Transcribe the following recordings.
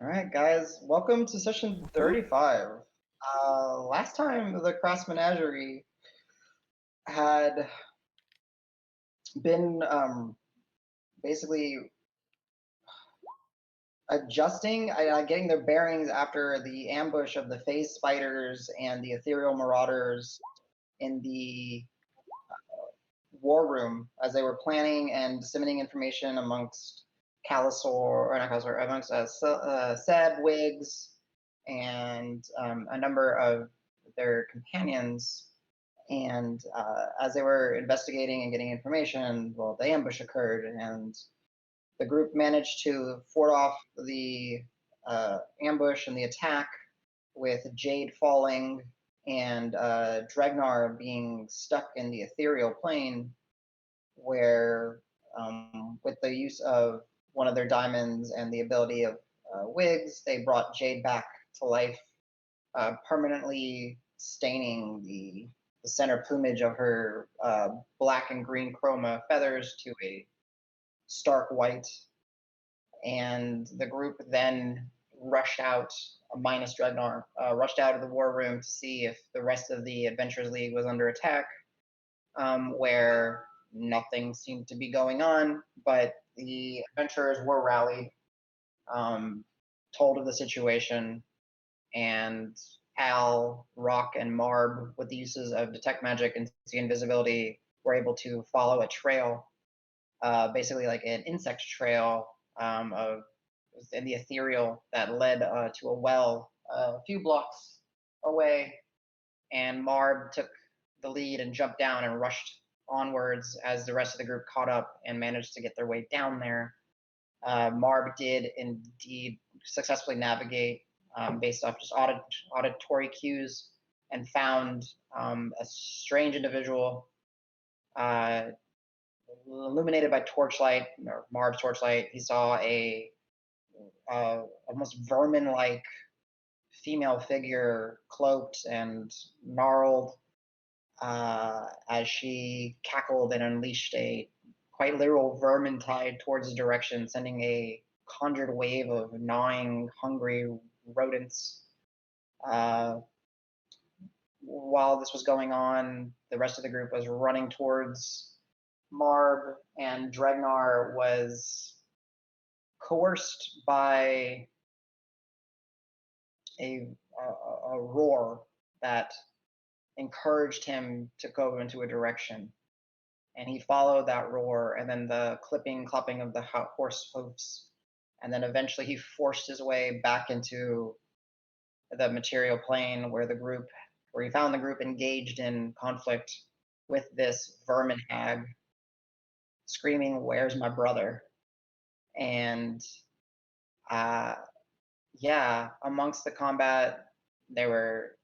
All right, guys, welcome to session 35. Last time the Crass Menagerie had been basically adjusting, getting their bearings after the ambush of the phase spiders and the ethereal marauders in the war room as they were planning and disseminating information amongst Calisor, or not Calisor, amongst Seb, Wiggs, and a number of their companions. And as they were investigating and getting information, well, the ambush occurred, and the group managed to fort off the ambush and the attack with Jade falling and Dregnar being stuck in the ethereal plane, where with the use of one of their diamonds and the ability of Wiggs, they brought Jade back to life, permanently staining the center plumage of her black and green chroma feathers to a stark white. And the group then rushed out, minus Dregnar, rushed out of the war room to see if the rest of the Adventurers League was under attack, where nothing seemed to be going on, but the adventurers were rallied, told of the situation, and Al, Roque, and Marb, with the uses of detect magic and see invisibility, were able to follow a trail, basically like an insect trail of in the ethereal that led to a well a few blocks away. And Marb took the lead and jumped down and rushed onwards as the rest of the group caught up and managed to get their way down there. Marb did indeed successfully navigate based off just auditory cues, and found a strange individual illuminated by torchlight, or Marb's torchlight. He saw a almost vermin-like female figure, cloaked and gnarled, as she cackled and unleashed a quite literal vermintide towards his direction, sending a conjured wave of gnawing, hungry rodents. While this was going on, the rest of the group was running towards Marb, and Dregnar was coerced by a roar that encouraged him to go into a direction. And he followed that roar, and then the clipping, clopping of the horse hoofs, and then eventually he forced his way back into the material plane where he found the group engaged in conflict with this vermin hag, screaming, "Where's my brother?" And yeah, amongst the combat, there were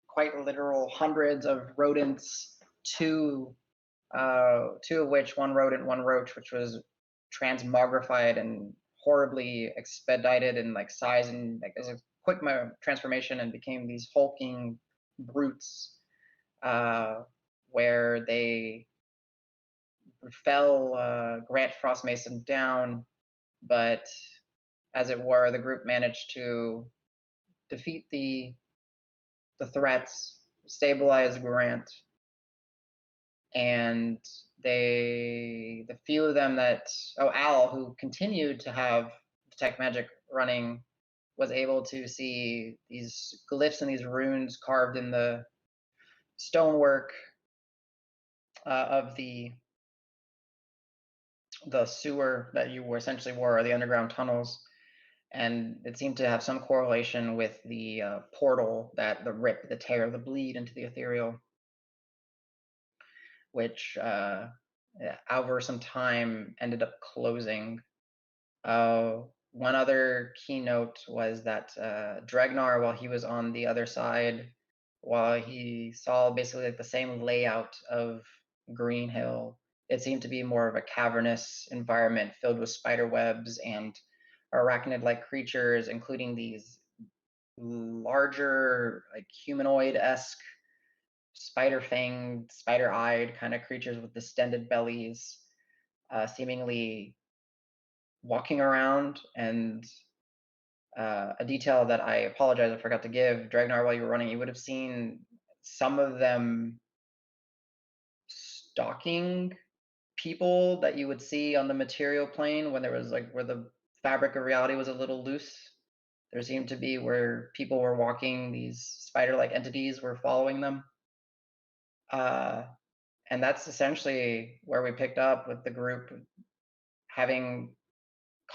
quite literal hundreds of rodents, two of which, one rodent, one roach, which was transmogrified and horribly expedited in like size, and like as a quick transformation, and became these hulking brutes, where they fell Grant Frostmason down, but as it were, the group managed to defeat the threats, stabilize Grant, and the few of them that Al, who continued to have detect magic running, was able to see these glyphs and these runes carved in the stonework of the sewer that you were essentially were, the underground tunnels. And it seemed to have some correlation with the portal, that the rip, the tear, the bleed into the ethereal, which over some time ended up closing. One other keynote was that Dregnar, while he was on the other side, while he saw basically like the same layout of Green Hill, it seemed to be more of a cavernous environment filled with spider webs and arachnid-like creatures, including these larger, like humanoid-esque, spider-fanged, spider-eyed kind of creatures with distended bellies, seemingly walking around and a detail that I apologize I forgot to give. Dregnar, while you were running, you would have seen some of them stalking people that you would see on the material plane when there was like where the fabric of reality was a little loose. There seemed to be where people were walking, these spider-like entities were following them. And that's essentially where we picked up with the group having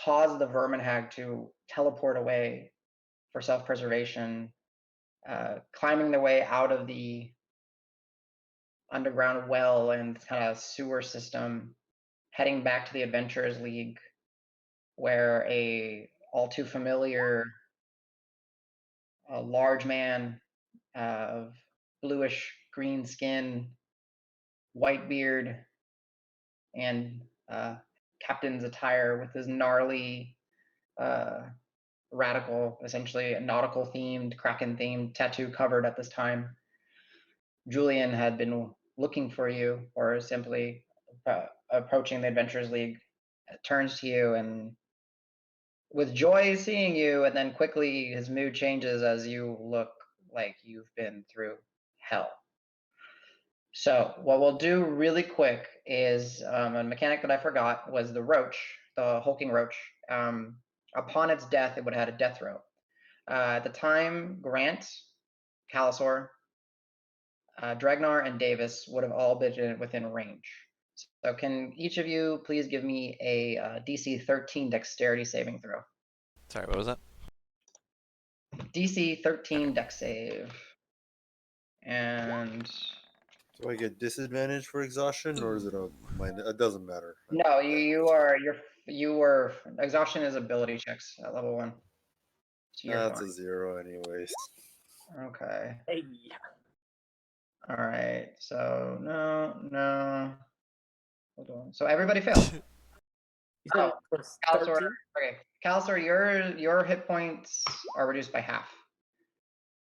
caused the vermin hag to teleport away for self-preservation, climbing their way out of the underground well and kind of sewer system, heading back to the Adventurers League, where a all too familiar large man of bluish green skin, white beard, and captain's attire with his gnarly, radical, essentially nautical themed, Kraken themed tattoo covered at this time. Julian had been looking for you, or simply approaching the Adventurers League, turns to you and with joy seeing you, and then quickly his mood changes as you look like you've been through hell. So what we'll do really quick is a mechanic that I forgot was the roach, the hulking roach. Upon its death, it would have had a death row. At the time, Grant, Calisor, Dregnar, and Davis would have all been within range. So can each of you please give me a DC 13 dexterity saving throw? Sorry, what was that? DC 13 dex save. And Do I get disadvantage for exhaustion, or is it a minus? It doesn't matter. no, you were exhaustion is ability checks at level 1. So you're That's fine. a 0 anyways. Okay. Hey. All right. So no. Hold on. So everybody failed. You said Oh, it was Calisor. 13? Okay, Calisor, your hit points are reduced by half.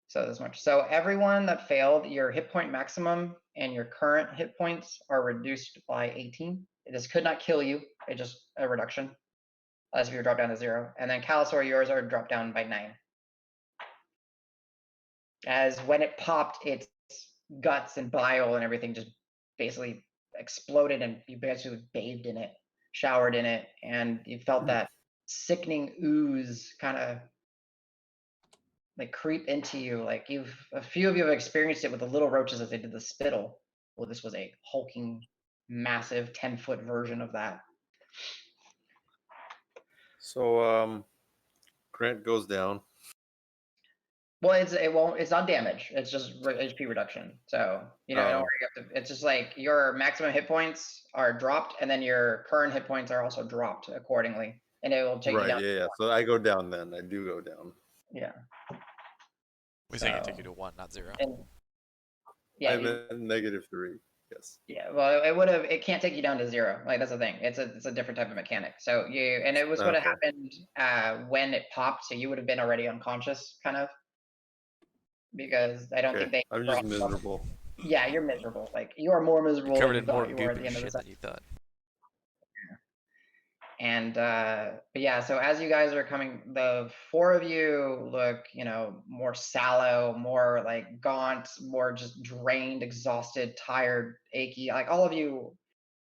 So this much. So everyone that failed, your hit point maximum and your current hit points are reduced by 18. It just could not kill you. It just a reduction. As if you drop down to 0. And then Calisor, yours are dropped down by 9. As when it popped, its guts and bile and everything just basically exploded, and you basically bathed in it, showered in it, and you felt that sickening ooze kind of like creep into you. Like a few of you have experienced it with the little roaches as they did the spittle. Well, this was a hulking, massive 10-foot version of that. So Grant goes down. Well, it's not damage. It's just HP reduction. So you know, Oh. it's just like your maximum hit points are dropped, and then your current hit points are also dropped accordingly, and it will take you Right, down. yeah. So I go down then. I do go down. Yeah. We think it take you to 1, not 0. And, yeah. I'm at -3. Yes. Yeah. Well, it can't take you down to 0. Like that's the thing. It's a different type of mechanic. So and it was what Okay. happened when it popped. So you would have been already unconscious, kind of. Because I don't think Okay. they. I'm just miserable. Yeah, you're miserable. Like you are more miserable Covered than in you more thought you were at goop the and end of the shit session. than you thought. And but yeah, so as you guys are coming, the 4 of you look, more sallow, more like gaunt, more just drained, exhausted, tired, achy. Like all of you,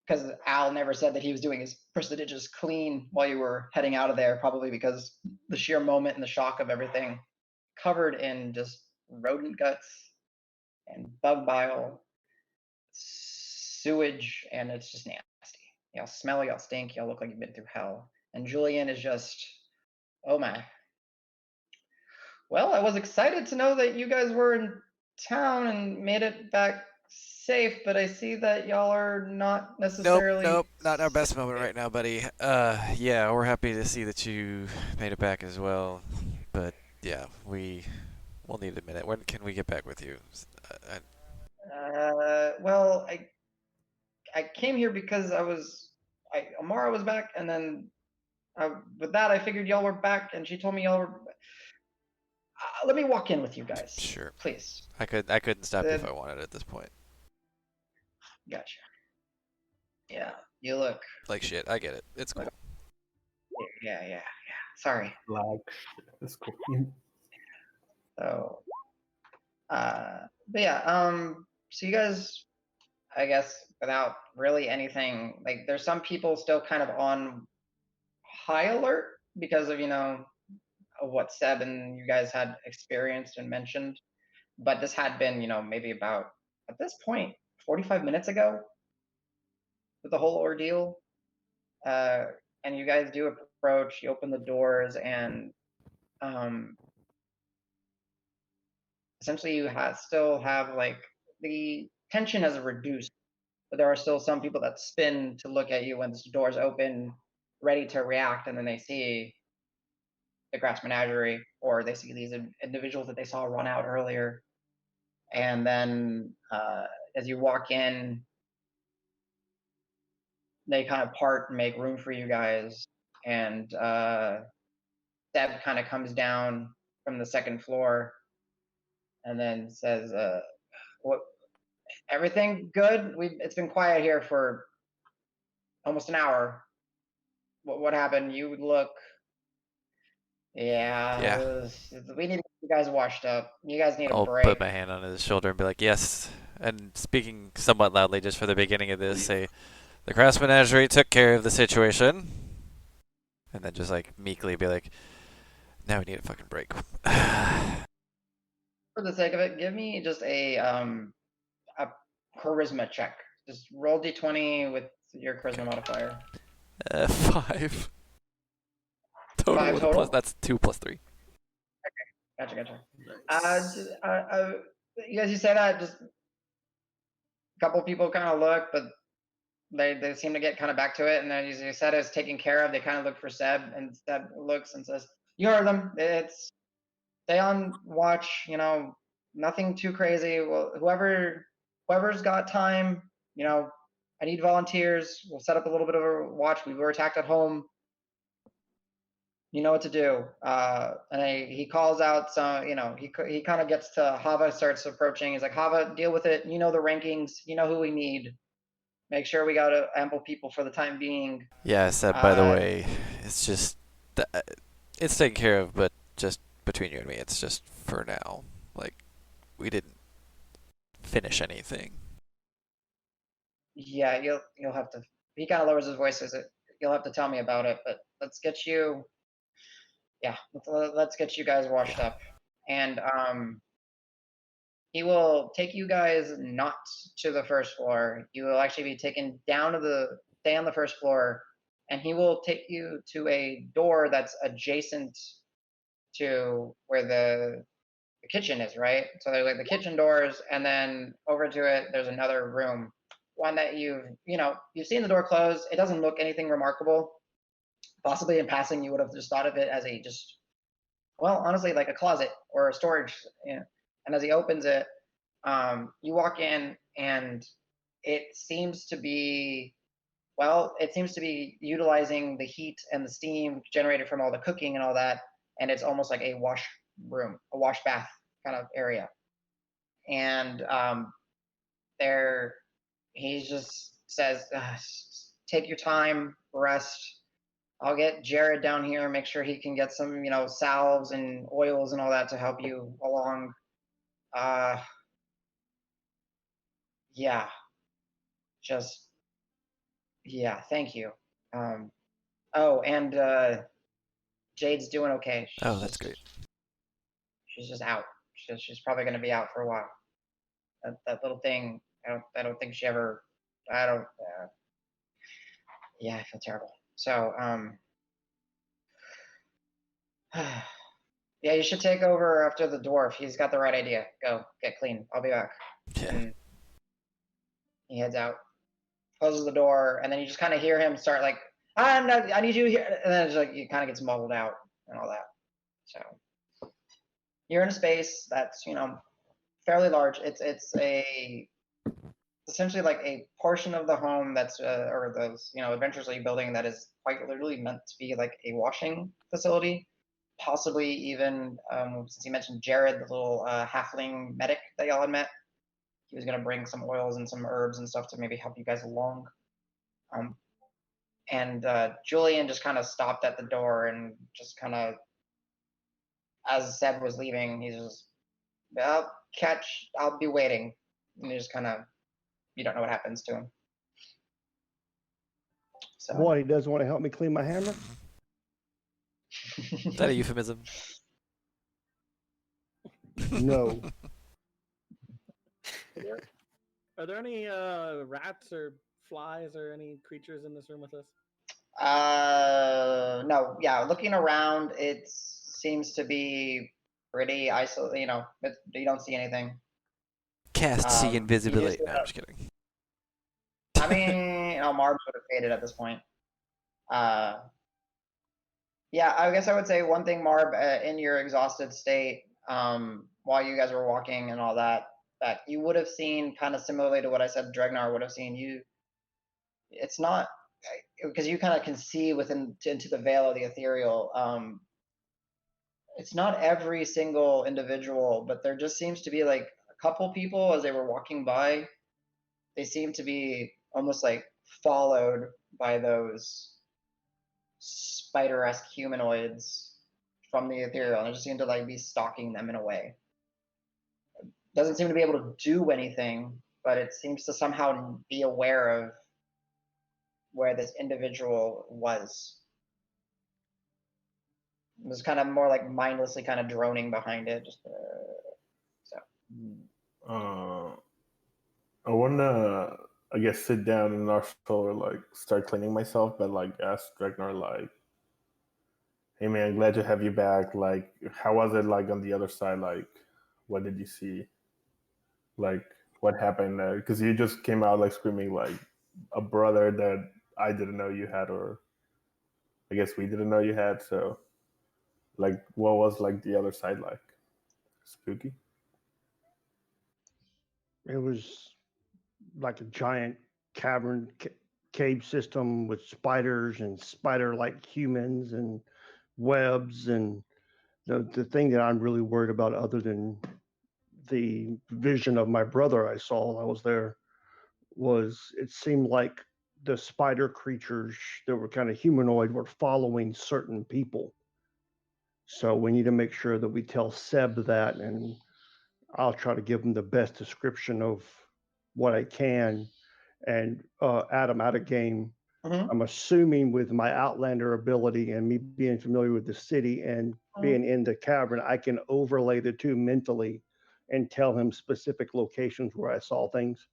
because Al never said that he was doing his prestigious clean while you were heading out of there, probably because the sheer moment and the shock of everything, covered in just rodent guts and bug bile, sewage, and it's just nasty. Y'all smell, y'all stink, y'all look like you've been through hell. And Julian is just, oh my. Well, I was excited to know that you guys were in town and made it back safe, but I see that y'all are not necessarily. Nope, not our best moment right now, buddy. Yeah, we're happy to see that you made it back as well. But yeah, we'll need a minute. When can we get back with you? Well, I came here because Amara was back, and then with that I figured y'all were back, and she told me y'all were. Let me walk in with you guys. Sure. Please. I couldn't stop you if I wanted at this point. Gotcha. Yeah, you look like shit. I get it. It's cool. Yeah. Sorry. Lag. That's cool. So, but yeah, so you guys, I guess, without really anything, like, there's some people still kind of on high alert because of, of what Seb and you guys had experienced and mentioned. But this had been, maybe about, at this point, 45 minutes ago with the whole ordeal. And you guys do approach, you open the doors, and essentially you still have, like, the tension has reduced, but there are still some people that spin to look at you when the doors open, ready to react, and then they see the Crass Menagerie, or they see these individuals that they saw run out earlier. And then as you walk in, they kind of part and make room for you guys. And Seb kind of comes down from the second floor and then says, "What? Everything good? It's been quiet here for almost an hour. What happened? You look." Yeah. We need to get you guys washed up. You guys need a I'll break. put my hand on his shoulder and be like, yes. And speaking somewhat loudly just for the beginning of this, say, the Crass Menagerie took care of the situation. And then just like meekly be like, now we need a fucking break. For the sake of it, give me just a charisma check. Just roll d20 with your charisma modifier. 5. Total 5 with total? plus, that's 2 plus 3. Gotcha. Nice. As you say that, just a couple people kind of look, but they seem to get kind of back to it. And then as you said, it's taken care of. They kind of look for Seb, and Seb looks and says, "You heard them. It's stay on watch. Nothing too crazy. Well, whoever's got time, I need volunteers. We'll set up a little bit of a watch. We were attacked at home. You know what to do." And he calls out some, he kind of gets to Hava, starts approaching. He's like, "Hava, deal with it. You know the rankings. You know who we need. Make sure we got ample people for the time being." Yeah, I said, by the way, it's just, it's taken care of, but just between you and me, it's just for now. Like, we didn't finish anything. Yeah, you'll have to. He kind of lowers his voice. You'll have to tell me about it, but let's get you. Yeah, let's get you guys washed up, and he will take you guys not to the first floor. You will actually be taken down to stay on the first floor, and he will take you to a door that's adjacent to where the kitchen is, right? So there's like the kitchen doors, and then over to it, there's another room. One that you've seen the door close. It doesn't look anything remarkable. Possibly in passing, you would have just thought of it as honestly, like a closet or a storage. And as he opens it, you walk in, and it seems to be utilizing the heat and the steam generated from all the cooking and all that, and it's almost like a wash room, a wash bath kind of area. And he just says, "Take your time, rest. I'll get Jared down here, make sure he can get some, salves and oils and all that to help you along." Yeah, thank you. And Jade's doing okay. That's great. She's just out. She's probably going to be out for a while. That little thing, I don't think she ever. I don't. Yeah, I feel terrible. So, yeah, you should take over after the dwarf. He's got the right idea. Go get clean. I'll be back. Yeah. And he heads out, closes the door, and then you just kind of hear him start like, no, I need you here," and then it's like he kind of gets muddled out and all that. So you're in a space that's fairly large. It's essentially like a portion of the home that's or those adventures that you're building that is quite literally meant to be like a washing facility. Possibly even since you mentioned Jared, the little halfling medic that y'all had met, he was going to bring some oils and some herbs and stuff to maybe help you guys along. And Julian just kind of stopped at the door and just kind of, as Seb was leaving, he's just, I'll be waiting. And he just kind of, you don't know what happens to him. So. What, he doesn't want to help me clean my hammer? Is that a euphemism? No. Are there any rats or flies or any creatures in this room with us? No, yeah, looking around, it seems to be pretty isolated, you know, you don't see anything. Cast see You invisibility. just- No, I'm just kidding. I mean, Marb would have faded at this point. Yeah, I guess I would say one thing, Marb, in your exhausted state, while you guys were walking and all that you would have seen, kind of similarly to what I said Dregnar would have seen, it's not, because you kind of can see into the veil of the ethereal, it's not every single individual, but there just seems to be like a couple people as they were walking by, they seem to be almost like followed by those spider-esque humanoids from the ethereal, and they just seem to like be stalking them in a way. Doesn't seem to be able to do anything, but it seems to somehow be aware of where this individual was. It was kind of more like mindlessly kind of droning behind it. Just, I wanna, I guess, sit down and also like start cleaning myself, but like ask Dregnar like, "Hey man, glad to have you back. Like, how was it like on the other side? Like, what did you see? Like, what happened there? Because you just came out like screaming like a brother that I didn't know you had, or I guess we didn't know you had. So, like, what was like the other side like? Spooky? It was like a giant cavern cave system with spiders and spider-like humans and webs. And the thing that I'm really worried about, other than the vision of my brother I saw while I was there, was it seemed like the spider creatures that were kind of humanoid were following certain people. So we need to make sure that we tell Seb that, and I'll try to give him the best description of what I can. And Adam, out of game, I'm assuming with my Outlander ability and me being familiar with the city and being in the cavern, I can overlay the two mentally and tell him specific locations where I saw things.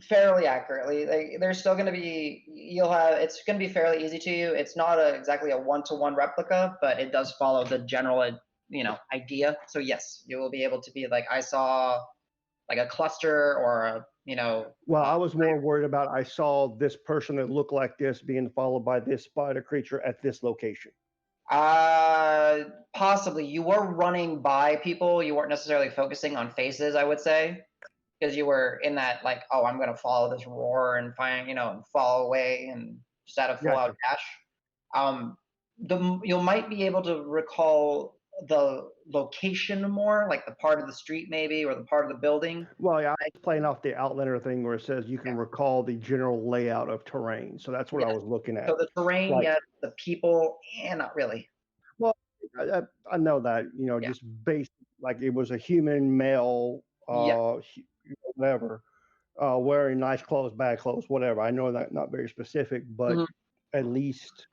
Fairly accurately. There's still going to be, it's going to be fairly easy to you. It's not exactly a one-to-one replica, but it does follow the general, idea. So yes, you will be able to be like, I saw like a cluster or Well, I was more worried about, I saw this person that looked like this being followed by this spider creature at this location. Possibly. You were running by people. You weren't necessarily focusing on faces, I would say, because you were in that like, oh, I'm going to follow this roar and find, and fall away and just out of full out dash. You might be able to recall the location more, like the part of the street maybe, or the part of the building. Well, yeah, I was playing off the Outlander thing where it says you can recall the general layout of terrain. So that's what I was looking at. So the terrain, Like- yes, the people, not really. Well, I know that, just based, like it was a human male, whatever, wearing nice clothes, bad clothes, whatever. I know that not very specific, but at least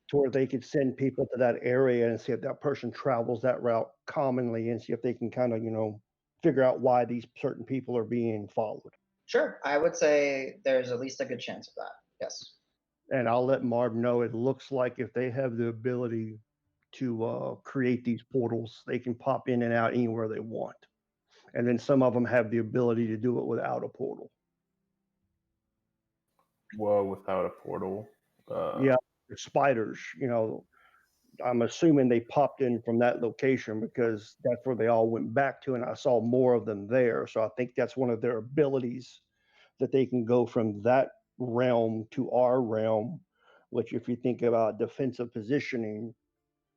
to where they could send people to that area and see if that person travels that route commonly and see if they can kind of, figure out why these certain people are being followed. Sure. I would say there's at least a good chance of that. Yes. And I'll let Marb know it looks like if they have the ability to create these portals, they can pop in and out anywhere they want. And then some of them have the ability to do it without a portal. Well, without a portal. Yeah, the spiders, I'm assuming they popped in from that location because that's where they all went back to, and I saw more of them there. So I think that's one of their abilities, that they can go from that realm to our realm, which if you think about defensive positioning,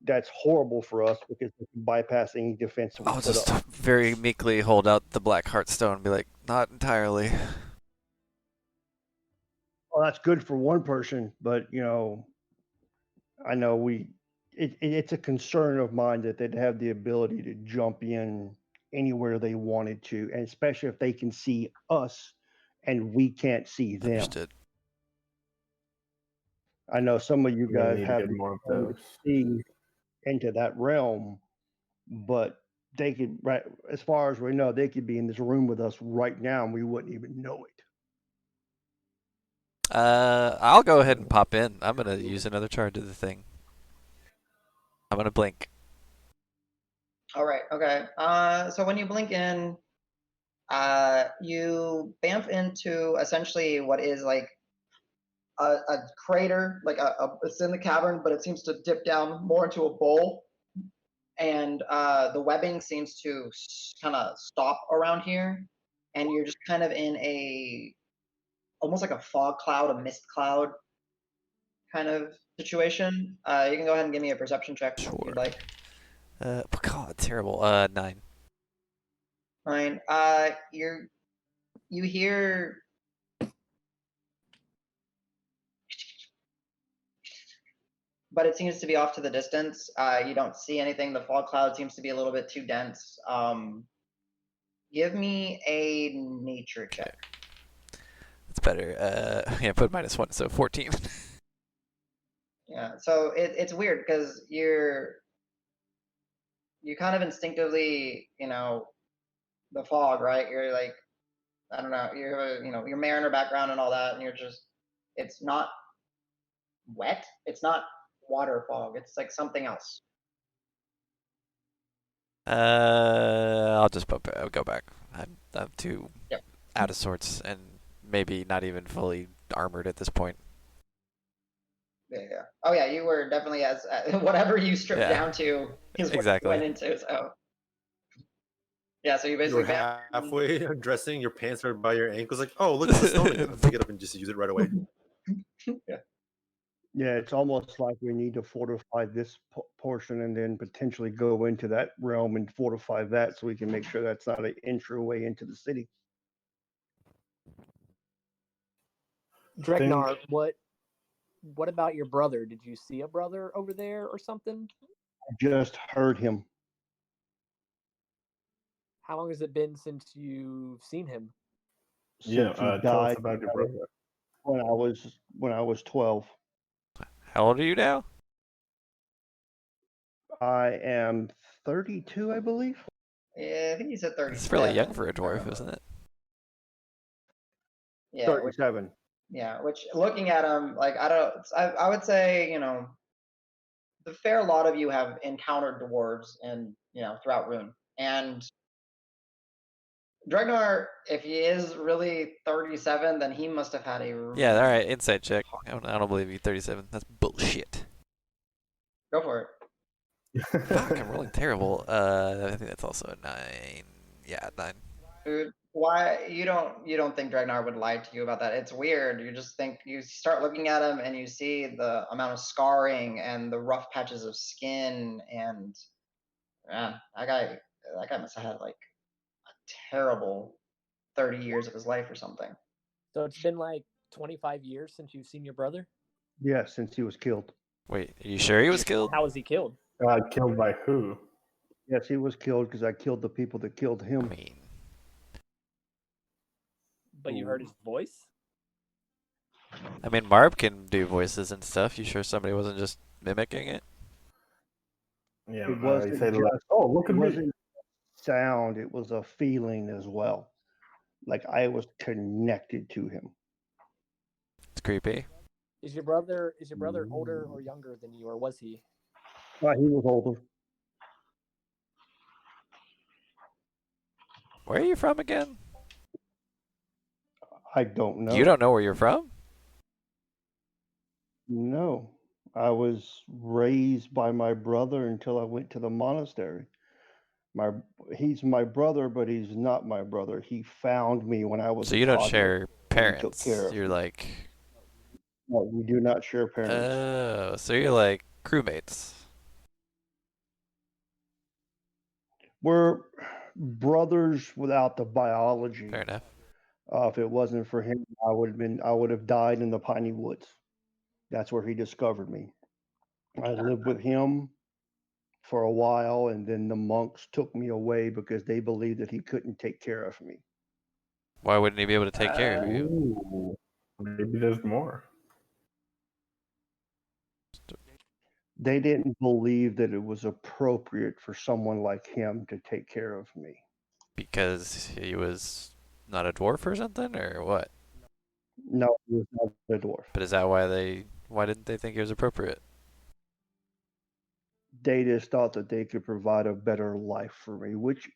that's horrible for us because we can bypass any defense we I'll put just up. very meekly hold out the black heartstone and be like, not entirely. Well, that's good for one person, but I know it's a concern of mine that they'd have the ability to jump in anywhere they wanted to, and especially if they can see us and we can't see them. Understood. I know some of you We're gonna guys need to have get the more of ability those. to see into that realm, but they could, right as far as we know, they could be in this room with us right now and we wouldn't even know it. I'll go ahead and pop in. I'm gonna use another charge of the thing. I'm gonna blink. All right. Okay. So when you blink in, you bamf into essentially what is like a crater, like it's in the cavern, but it seems to dip down more into a bowl, and the webbing seems to kind of stop around here, and you're just kind of in almost like a fog cloud, a mist cloud kind of situation. You can go ahead and give me a perception check if Sure. you'd like. God, terrible. 9. Fine. You hear but it seems to be off to the distance. You don't see anything. The fog cloud seems to be a little bit too dense. Give me a nature check. It's better. Yeah, put -1, so 14. Yeah, so it's weird because you kind of instinctively, the fog, right? You're like, I don't know, your mariner background and all that, and it's not wet. It's not water fog. It's like something else. I'll just I'll go back. I'm too Yep. out of sorts and maybe not even fully armored at this point. Yeah. Oh yeah, you were definitely as whatever you stripped Yeah. down to is what Exactly. you went into. So yeah, so you You basically were halfway undressing, your pants are by your ankles, like, oh, look at the stomach. And pick it up and just use it right away. yeah. Yeah, it's almost like we need to fortify this portion and then potentially go into that realm and fortify that so we can make sure that's not an entryway into the city. Dregnar, what about your brother? Did you see a brother over there or something? I just heard him. How long has it been since you've seen him? Yeah, Since he tell us died about your brother. when I was 12. How old are you now? I am 32, I believe. Yeah, I think he said 37. It's fairly young for a dwarf, isn't it? Yeah, 37. which looking at him, like I would say, the fair lot of you have encountered dwarves and throughout Rune. And Dregnar, if he is really 37, then he must have had a Yeah, alright, insight check. I don't believe you 37. That's bullshit. Go for it. Fuck, I'm rolling terrible. I think that's also a 9. Yeah, 9. Dude, why you don't think Dregnar would lie to you about that? It's weird. You just think you start looking at him and you see the amount of scarring and the rough patches of skin, and man, that guy must have had like a terrible 30 years of his life or something. So it's been like 25 years since you've seen your brother? Yeah, since he was killed. Wait, are you sure he was killed? How was he killed? Killed by who? Yes, he was killed because I killed the people that killed him. I mean, But you heard his voice? Marb can do voices and stuff. You sure somebody wasn't just mimicking it? Yeah, It wasn't he said, just- like, oh, look It at me. wasn't sound, it was a feeling as well. Like I was connected to him. It's creepy. Is your brother older or younger than you, or was he? He was older. Where are you from again? I don't know. You don't know where you're from? No. I was raised by my brother until I went to the monastery. He's my brother, but he's not my brother. He found me when I was So a you don't toddler. share parents. care of You're me. like, No, we do not share parents. oh, so you're like crewmates. We're brothers without the biology. Fair enough. If it wasn't for him, I would have died in the piney woods. That's where he discovered me. I lived with him for a while, and then the monks took me away because they believed that he couldn't take care of me. Why wouldn't he be able to take care of you? Ooh, maybe there's more. They didn't believe that it was appropriate for someone like him to take care of me. Because he was not a dwarf or something, or what? No, he was not a dwarf. But is that why didn't they think it was appropriate? They just thought that they could provide a better life for me, which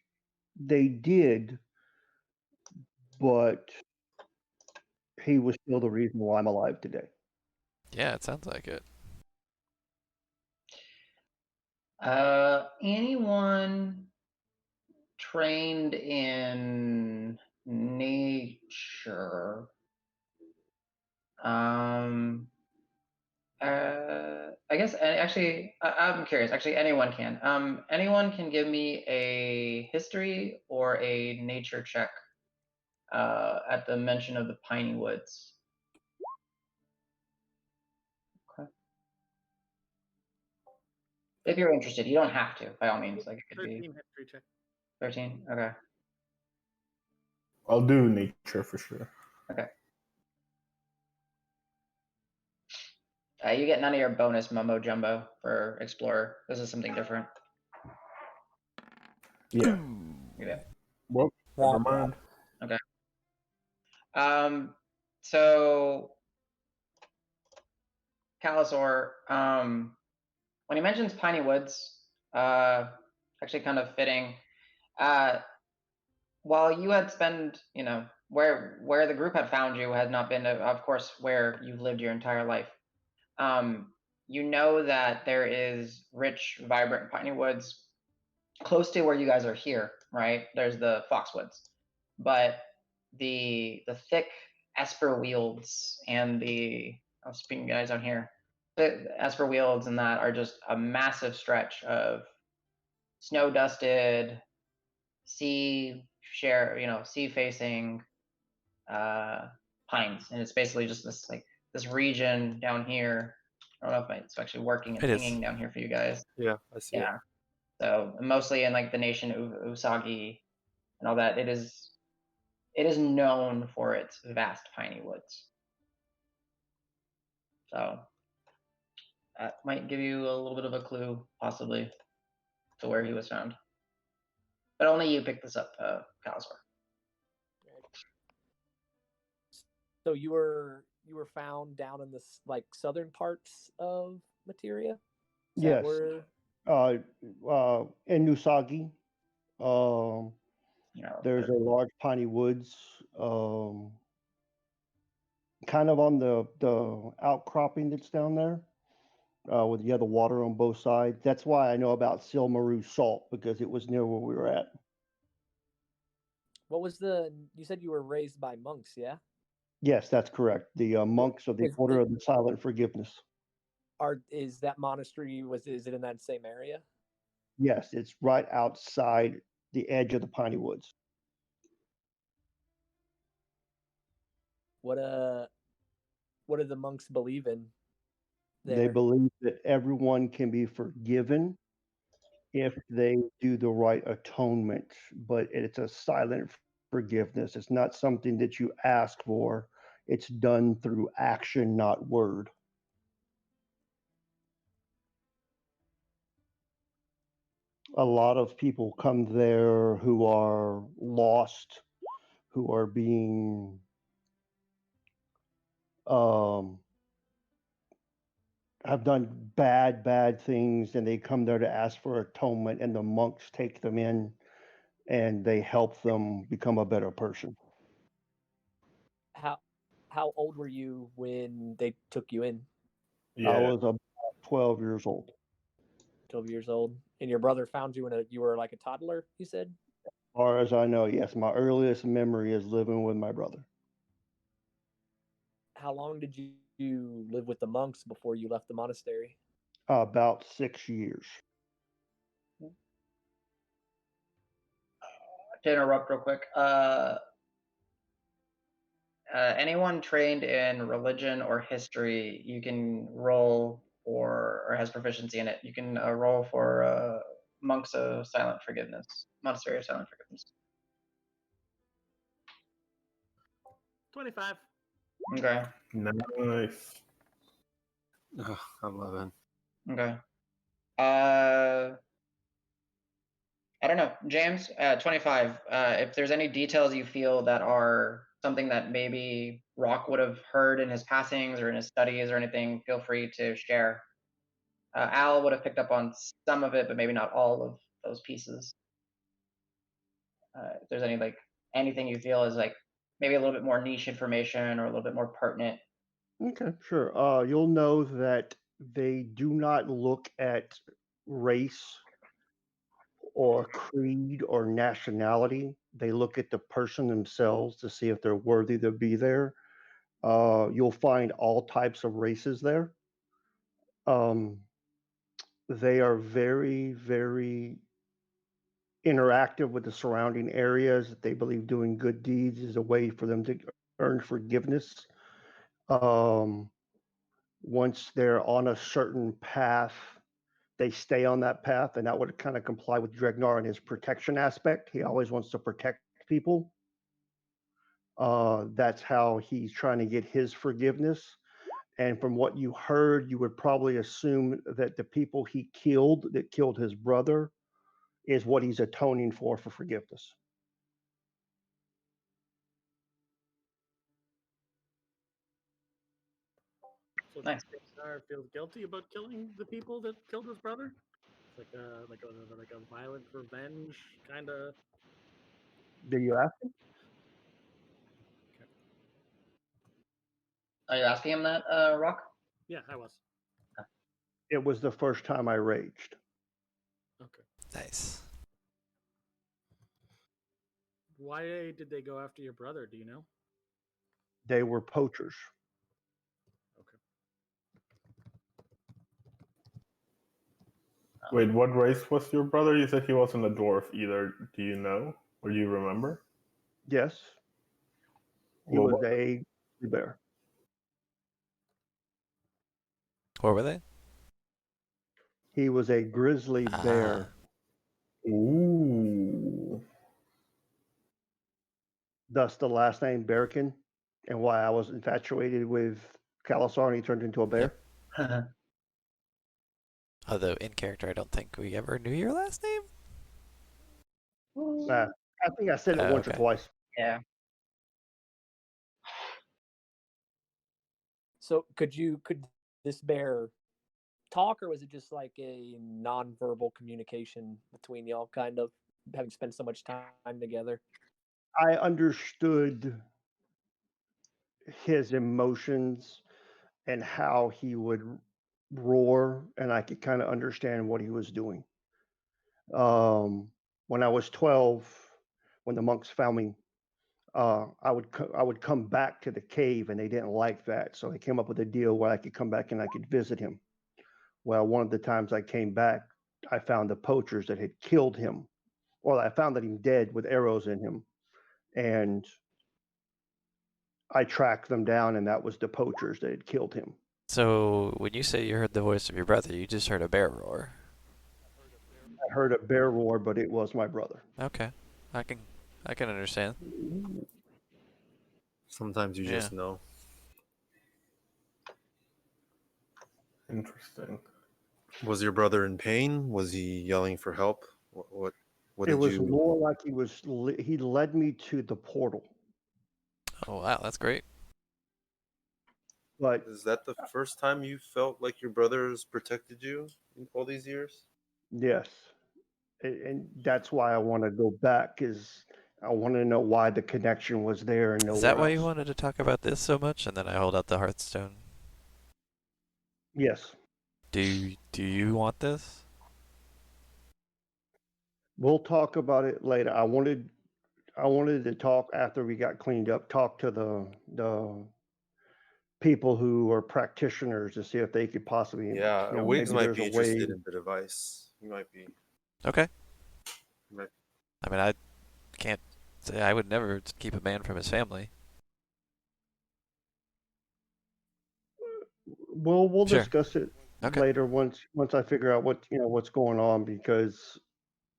they did, but he was still the reason why I'm alive today. Yeah, it sounds like it. Anyone trained in nature? I guess actually, I'm curious. Actually, anyone can. Anyone can give me a history or a nature check at the mention of the piney woods. Okay. If you're interested, you don't have to. By all means, like it could 13 be history check. 13. Okay. I'll do nature for sure. Okay. You get none of your bonus mumbo jumbo for explorer. This is something different. Yeah. Yeah. Well, never mind. Okay. So Calisor, when he mentions piney woods, actually kind of fitting. While you had spent, where the group had found you had not been, of course, where you've lived your entire life. You know that there is rich, vibrant piney woods close to where you guys are here, right? There's the foxwoods, but the thick esper wields and I'm speaking guys on here. The esper wields and that are just a massive stretch of snow dusted sea facing pines, and it's basically just this region down here. I don't know if it's actually working and It is. pinging down here for you guys. Yeah, I see it. Yeah. So mostly in like the nation Usagi and all that, it is known for its vast piney woods. So that might give you a little bit of a clue, possibly, to where he was found. But only you picked this up, Calisor. So you were found down in this like southern parts of Materia? Is that Yes. In Usagi, there's a large piney woods, kind of on the outcropping that's down there, with the water on both sides. That's why I know about Silmaru Salt, because it was near where we were at. What was you said you were raised by monks, yeah? Yes, that's correct. The monks of the Order of the Silent Forgiveness. Is that monastery, is it in that same area? Yes, it's right outside the edge of the piney woods. What do the monks believe in there? They believe that everyone can be forgiven if they do the right atonement, but it's a silent forgiveness. It's not something that you ask for. It's done through action, not word. A lot of people come there who are lost, who are being have done bad things, and they come there to ask for atonement, and the monks take them in and they help them become a better person. How old were you when they took you in? Yeah. I was about 12 years old. 12 years old. And your brother found you you were like a toddler, you said? As far as I know, yes. My earliest memory is living with my brother. How long did you live with the monks before you left the monastery? About 6 years. To interrupt real quick, Anyone trained in religion or history, you can roll for, or has proficiency in it, you can roll for Monks of Silent Forgiveness, Monastery of Silent Forgiveness. 25. Okay. Nice. Ugh, 11. Okay. I don't know, James. 25. If there's any details you feel that are something that maybe Roque would have heard in his passings or in his studies or anything, feel free to share. Al would have picked up on some of it, but maybe not all of those pieces. If there's anything you feel is maybe a little bit more niche information or a little bit more pertinent. Okay, sure. You'll know that they do not look at race or creed or nationality. They look at the person themselves to see if they're worthy to be there. You'll find all types of races there. They are very, very interactive with the surrounding areas. They believe doing good deeds is a way for them to earn forgiveness. Once they're on a certain path, they stay on that path, and that would kind of comply with Dregnar and his protection aspect. He always wants to protect people. That's how he's trying to get his forgiveness. And from what you heard, you would probably assume that the people he killed, that killed his brother, is what he's atoning for forgiveness. So Nice. Dregnar feels guilty about killing the people that killed his brother. It's like a violent revenge kind of. Do you ask him? Are you asking him that, Roque? Yeah, I was. It was the first time I raged. Okay. Nice. Why did they go after your brother? Do you know? They were poachers. Okay. Wait, what race was your brother? You said he wasn't a dwarf either. Do you know? Or do you remember? Yes, he Well, was a bear. What were they? He was a grizzly bear. Ooh. Thus the last name Bearkin, and why I was infatuated with Calisor and he turned into a bear. Although in character, I don't think we ever knew your last name. I think I said it once or Okay. twice. Yeah. So could this bear talk, or was it just like a non-verbal communication between y'all, kind of having spent so much time together? I understood his emotions and how he would roar, and I could kind of understand what he was doing. When I was 12, when the monks found me, I would come back to the cave, and they didn't like that, so they came up with a deal where I could come back and I could visit him. Well, one of the times I came back, I found the poachers that had killed him. Well, I found that he dead with arrows in him, and I tracked them down, and that was the poachers that had killed him. So when you say you heard the voice of your brother, you just heard a bear roar. I heard a bear roar, but it was my brother. Okay, I can understand. Sometimes you just know. Interesting. Was your brother in pain? Was he yelling for help? What It did was you? more like he led me to the portal. Oh wow, that's great. But Is that the first time you felt like your brothers protected you in all these years? yes, and that's why I want to go back, is I want to know why the connection was there and Is nowhere that why else. you wanted to talk about this so much? And then I hold out the Hearthstone. Yes, Do you want this? we'll talk about it later. I wanted to talk after we got cleaned up. Talk to the people who are practitioners to see if they could possibly, Yeah, Wiggs maybe might there's be a way. interested in the device. He might be. Okay. Might, I mean, I can't say I would never keep a man from his family. We'll Sure. discuss it Okay. later once I figure out what's going on, because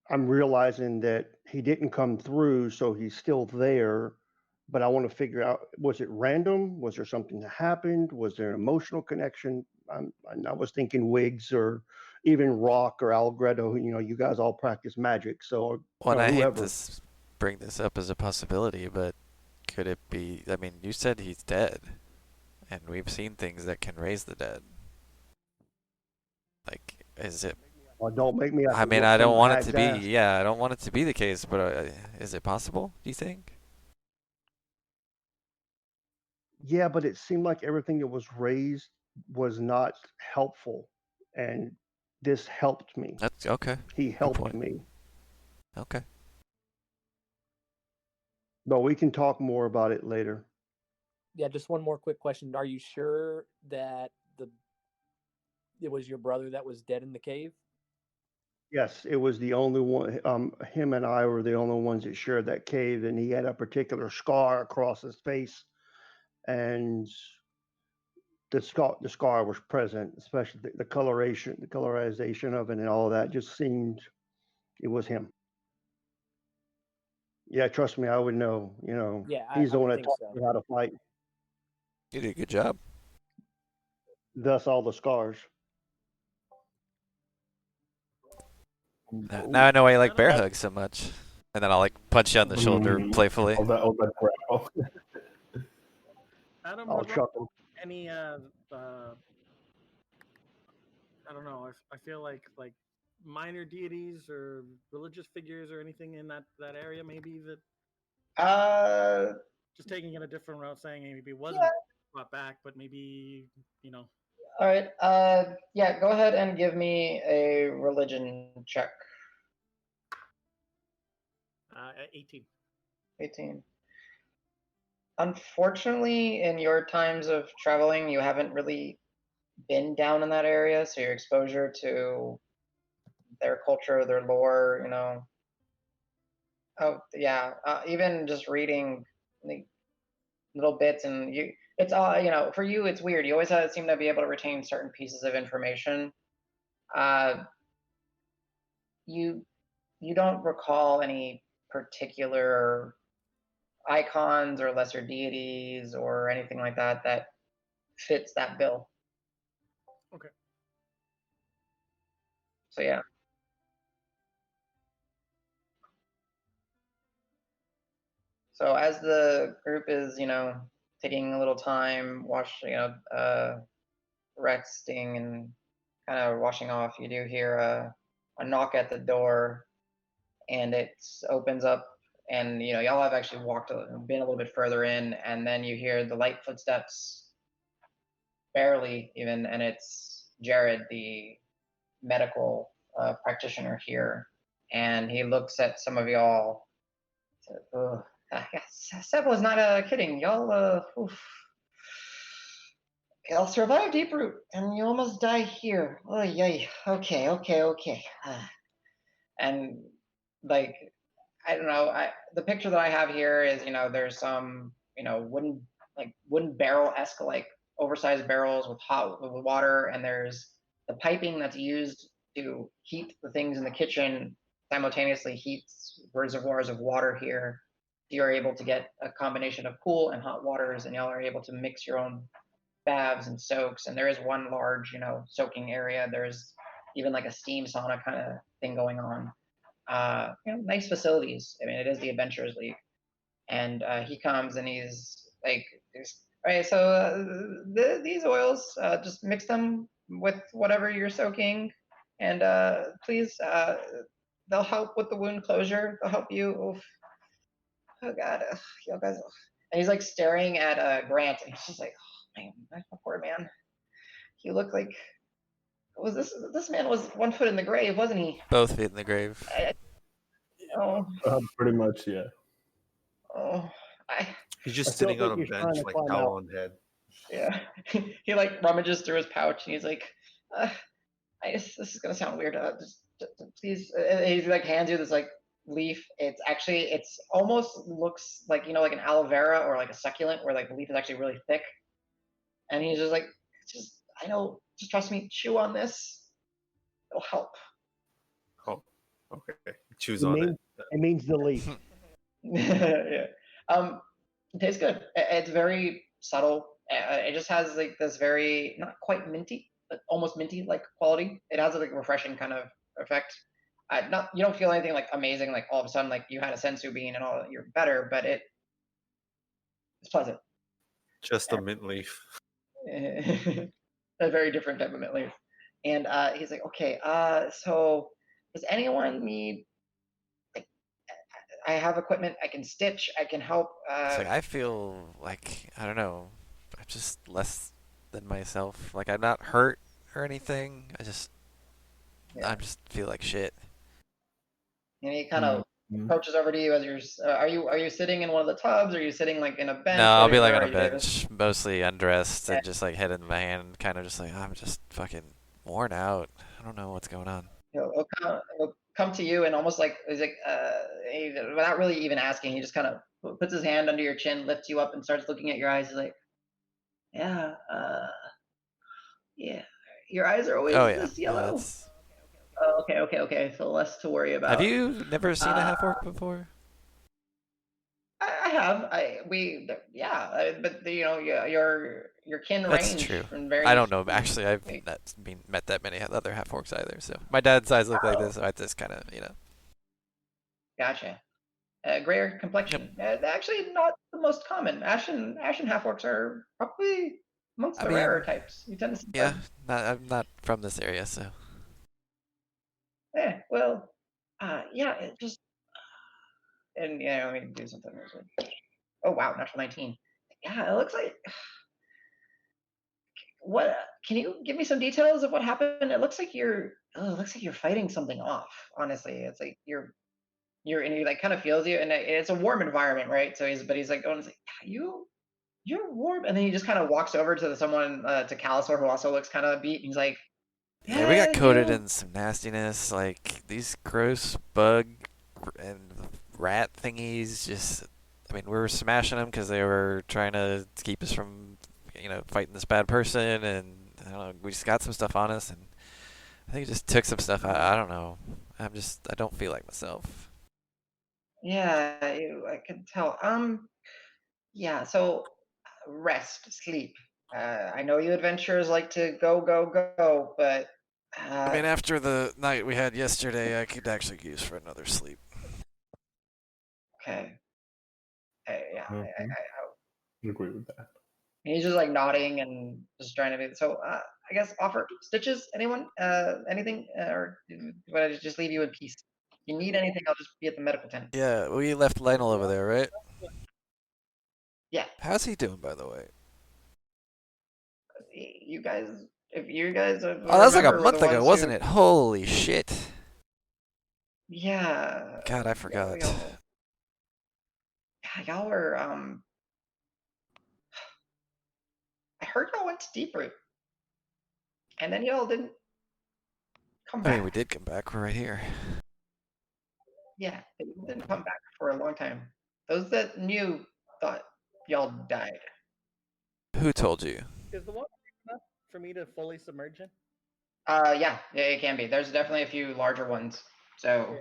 I'm realizing that he didn't come through, so he's still there. But I want to figure out, was it random? Was there something that happened? Was there an emotional connection? I was thinking Wiggs or even Roque or Allegretto. You guys all practice magic, so Well, and or I hate whoever. to bring this up as a possibility, but could it be? I mean, you said he's dead, and we've seen things that can raise the dead. Like, is it? Well, don't make me have I to mean, whoop I don't some want it to hag's be. ass. Yeah, I don't want it to be the case, but is it possible? Do you think? Yeah, but it seemed like everything that was raised was not helpful, and this helped me. That's okay. He Good helped point. me. Okay. But we can talk more about it later. Yeah, just one more quick question. Are you sure that it was your brother that was dead in the cave? Yes, it was the only one. Him and I were the only ones that shared that cave, and he had a particular scar across his face, and the scar was present, especially the colorization of it, and all of that just seemed it was him. Yeah, trust me, I would know. Yeah, He's I the one would that think taught so. me how to fight. You did a good job. Thus, all the scars. Now I know why you like I don't bear know. hugs so much. And then I'll like punch you on the shoulder playfully. All that grapple. Adam I'll or Roque, chuckle. any I don't know. I feel like minor deities or religious figures or anything in that area maybe that Uh, just taking it a different route, saying maybe it yeah. wasn't brought back, but maybe All right. Yeah. Go ahead and give me a religion check. 18. 18. Unfortunately, in your times of traveling, you haven't really been down in that area, so your exposure to their culture, their lore, oh yeah, even just reading like little bits, and it's all, for you, it's weird. You always seem to be able to retain certain pieces of information. Uh, you you don't recall any particular icons or lesser deities or anything like that that fits that bill. Okay. So yeah. So as the group is, taking a little time, resting and kind of washing off, you do hear a knock at the door, and it opens up, and y'all have actually been a little bit further in, and then you hear the light footsteps, barely even, and it's Jared, the medical practitioner here, and he looks at some of y'all. Ugh. Seb was not kidding. Y'all survived Deep Root, and you almost die here. Oh, yay. Okay. And, like, I don't know. The picture that I have here is, there's some, wooden barrel-esque, like, oversized barrels with with water, and there's the piping that's used to heat the things in the kitchen simultaneously heats reservoirs of water here. You're able to get a combination of cool and hot waters, and y'all are able to mix your own baths and soaks. And there is one large, soaking area. There's even like a steam sauna kind of thing going on. Nice facilities. I mean, it is the Adventurers League. And he comes and he's like, all right, so these oils, just mix them with whatever you're soaking, and please, they'll help with the wound closure. They'll help you. Oof. Oh God, you guys. And he's like staring at Grant, and he's just like, oh man, my poor man. He looked like this man was 1 foot in the grave, wasn't he? Both feet in the grave. Oh, Pretty much, yeah. oh, He's I just still sitting on think a he's trying bench, to like climb towel out. on head. yeah. He like rummages through his pouch, and he's like, this is gonna sound weird. Just please. He like hands you this like leaf. It's almost looks like like an aloe vera or like a succulent, where like the leaf is actually really thick. And he's just like, just I know. Just trust me. Chew on this. It'll help. Oh, okay. Choose It on means, it. it means the leaf. Yeah. It tastes good. It's very subtle. It just has like this very not quite minty, but almost minty like quality. It has a like refreshing kind of effect. Not you don't feel anything like amazing, like all of a sudden like you had a sensu bean and all you're better, but it's pleasant. Just a mint leaf. A very different type of mint leaf. And he's like, okay, so does anyone need like I have equipment, I can stitch, I can help. It's like I feel like I don't know, I'm just less than myself. Like I'm not hurt or anything. I just feel like shit. And he kind of approaches over to you as you're. Are you sitting in one of the tubs? Are you sitting like in a bench? No, I'll be like where on a are you, David? bench, mostly undressed, Yeah. and just like head in my hand, kind of just like I'm just fucking worn out. I don't know what's going on. He'll come to you and almost like he's like without really even asking, he just kind of puts his hand under your chin, lifts you up, and starts looking at your eyes. He's like, yeah, yeah, your eyes are always Oh yeah, this no, yellow. that's. Oh, okay. So less to worry about. Have you never seen a half-orc before? I have. But you know, your kin That's range true. from very. I don't know. Actually, I've not met that many other half-orcs either. So my dad's eyes look like Oh. this, so I just kind of, Gotcha. Grayer complexion. Actually, not the most common. Ashen half-orcs are probably amongst I the mean, rarer types. You tend to see Yeah, them. I'm not from this area, so. Well, yeah, it just and yeah, let me do something. Oh wow, natural 19. Yeah, it looks like what? Can you give me some details of what happened? It looks like you're fighting something off. Honestly, it's like and he like kind of feels you, and it's a warm environment, right? So he's like going, like, you're warm, and then he just kind of walks over to someone to Calisor who also looks kind of beat. And he's like, Yeah, we got coated you. in some nastiness, like these gross bug and rat thingies. Just, I mean, we were smashing them because they were trying to keep us from, fighting this bad person, and I don't know, we just got some stuff on us, and I think it just took some stuff. I don't know. I don't feel like myself. Yeah, I can tell. Yeah. So rest, sleep. I know you adventurers like to go, but I mean, after the night we had yesterday, I could actually use for another sleep. okay. Yeah, I agree with that. he's just like nodding and just trying to be. So I guess offer stitches. Anyone? Anything? Or would I just leave you in peace? If you need anything, I'll just be at the medical tent. Yeah, we left Lionel over there, right? Yeah. How's he doing, by the way? You guys, if you guys Oh, that was like a remember, were the month ago, ones wasn't who- it? Holy shit. Yeah. God, I forgot. Y'all were I heard y'all went to Deeproot, and then y'all didn't come I back. mean, we did come back. We're right here. Yeah, they didn't come back for a long time. Those that knew thought y'all died. Who told you? Is the water deep enough for me to fully submerge in? Yeah, it can be. There's definitely a few larger ones. So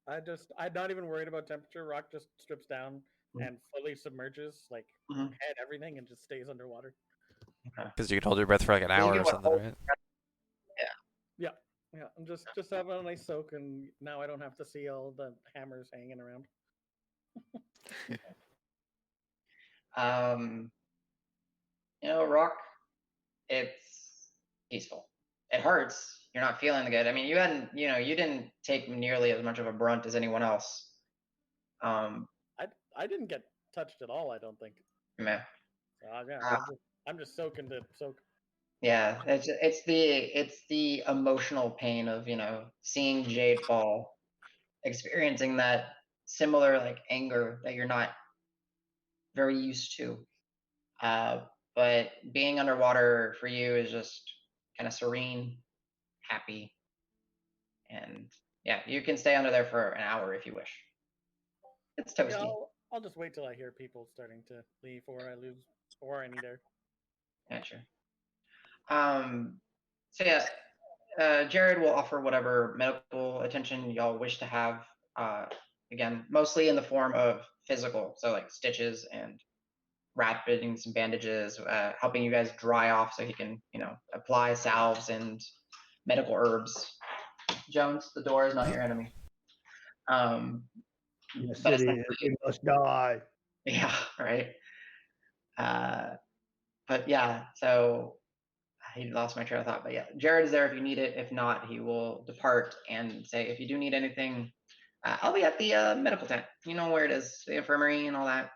I'm not even worried about temperature. Rock just strips down and fully submerges, like head, everything, and just stays underwater. Because you can hold your breath for like an hour or something, right? Yeah. I'm just having a nice soak, and now I don't have to see all the hammers hanging around. Rock, it's peaceful. It hurts. You're not feeling good. I mean, you didn't take nearly as much of a brunt as anyone else. I didn't get touched at all. I don't think. Meh. I'm just soaking to soak. Yeah, it's the emotional pain of seeing Jade fall, experiencing that similar like anger that you're not very used to. But being underwater for you is just kind of serene, happy, and yeah, you can stay under there for an hour if you wish. It's toasty. Yeah, I'll just wait till I hear people starting to leave, or I need air. Yeah, sure. So yeah, Jared will offer whatever medical attention y'all wish to have. Again, mostly in the form of physical, so like stitches and wrapping some bandages, helping you guys dry off so he can, apply salves and medical herbs. Jones, the door is not your enemy. Yes, But it is. It must die. Yeah, right. But yeah, so he lost my train of thought. But yeah, Jared is there if you need it. If not, he will depart and say, if you do need anything, I'll be at the medical tent. You know where it is, the infirmary and all that.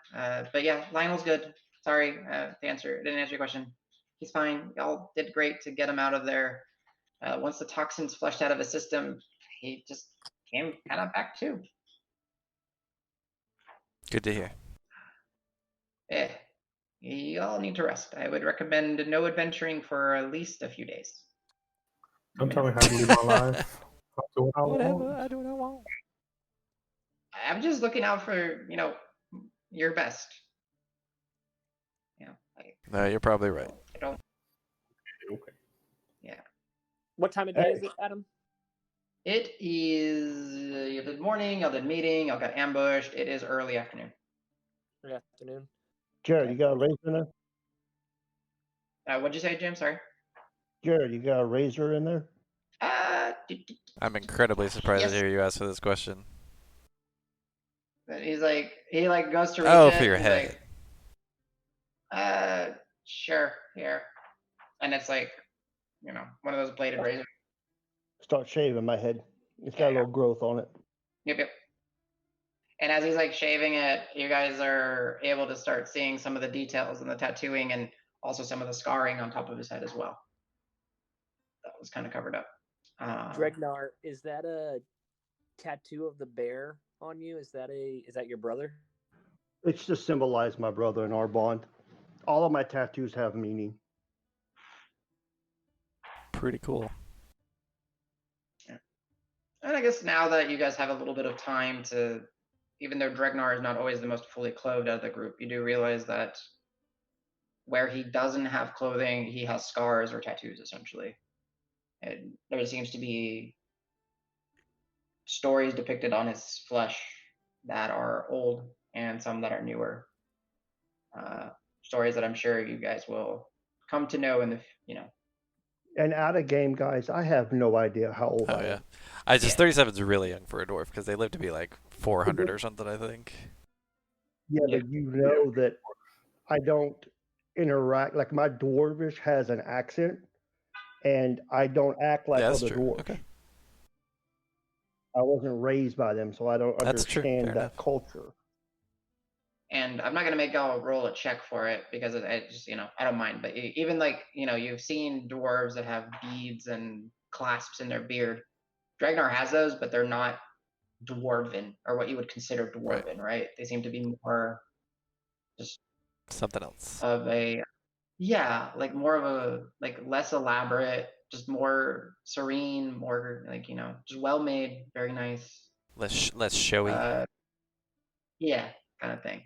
But yeah, Lionel's good. Sorry, didn't answer your question. He's fine. Y'all did great to get him out of there. Once the toxins flushed out of his system, he just came kind of back too. Good to hear. Yeah, you all need to rest. I would recommend no adventuring for at least a few days. Don't tell me how to live my life. I'll do what I Whatever, want. I do what I want. I'm just looking out for, your best. No, you're probably right. I don't. Okay. Yeah. What time of day is it, Adam? It is. You did morning. Y'all did meeting. Y'all got ambushed. It is early afternoon. Good afternoon. Jared, you got a razor in there? What'd you say, Jim? Sorry. Jared, you got a razor in there? I'm incredibly surprised Yes. to hear you ask for this question. But he goes to reach Oh, it. for your He's head. like, sure, here. And it's like, one of those bladed razors. Start shaving my head. It's got a little growth on it. Yep. And as he's like shaving it, you guys are able to start seeing some of the details and the tattooing and also some of the scarring on top of his head as well. That was kind of covered up. Dregnar, is that a tattoo of the bear on you? Is that your brother? It's to symbolize my brother and our bond. All of my tattoos have meaning. Pretty cool. Yeah. And I guess now that you guys have a little bit of time to, even though Dregnar is not always the most fully clothed out of the group, you do realize that where he doesn't have clothing, he has scars or tattoos, essentially. And there seems to be stories depicted on his flesh that are old and some that are newer. Stories that I'm sure you guys will come to know in the, And out of game, guys, I have no idea how old Oh, I yeah. am. 37 is really young for a dwarf because they live to be like 400 or something, I think. Yeah, but you know that I don't interact. Like my dwarvish has an accent, and I don't act like Yeah, that's other true. dwarves. Okay. I wasn't raised by them, so I don't That's true. understand Fair that enough. culture. And I'm not gonna make y'all roll a check for it because I just, I don't mind. But even like, you've seen dwarves that have beads and clasps in their beard. Dregnar has those, but they're not dwarven or what you would consider dwarven, right? They seem to be more just Something else. of a, yeah, like more of a, like less elaborate, just more serene, more like, just well made, very nice. Less showy. Yeah, kind of thing.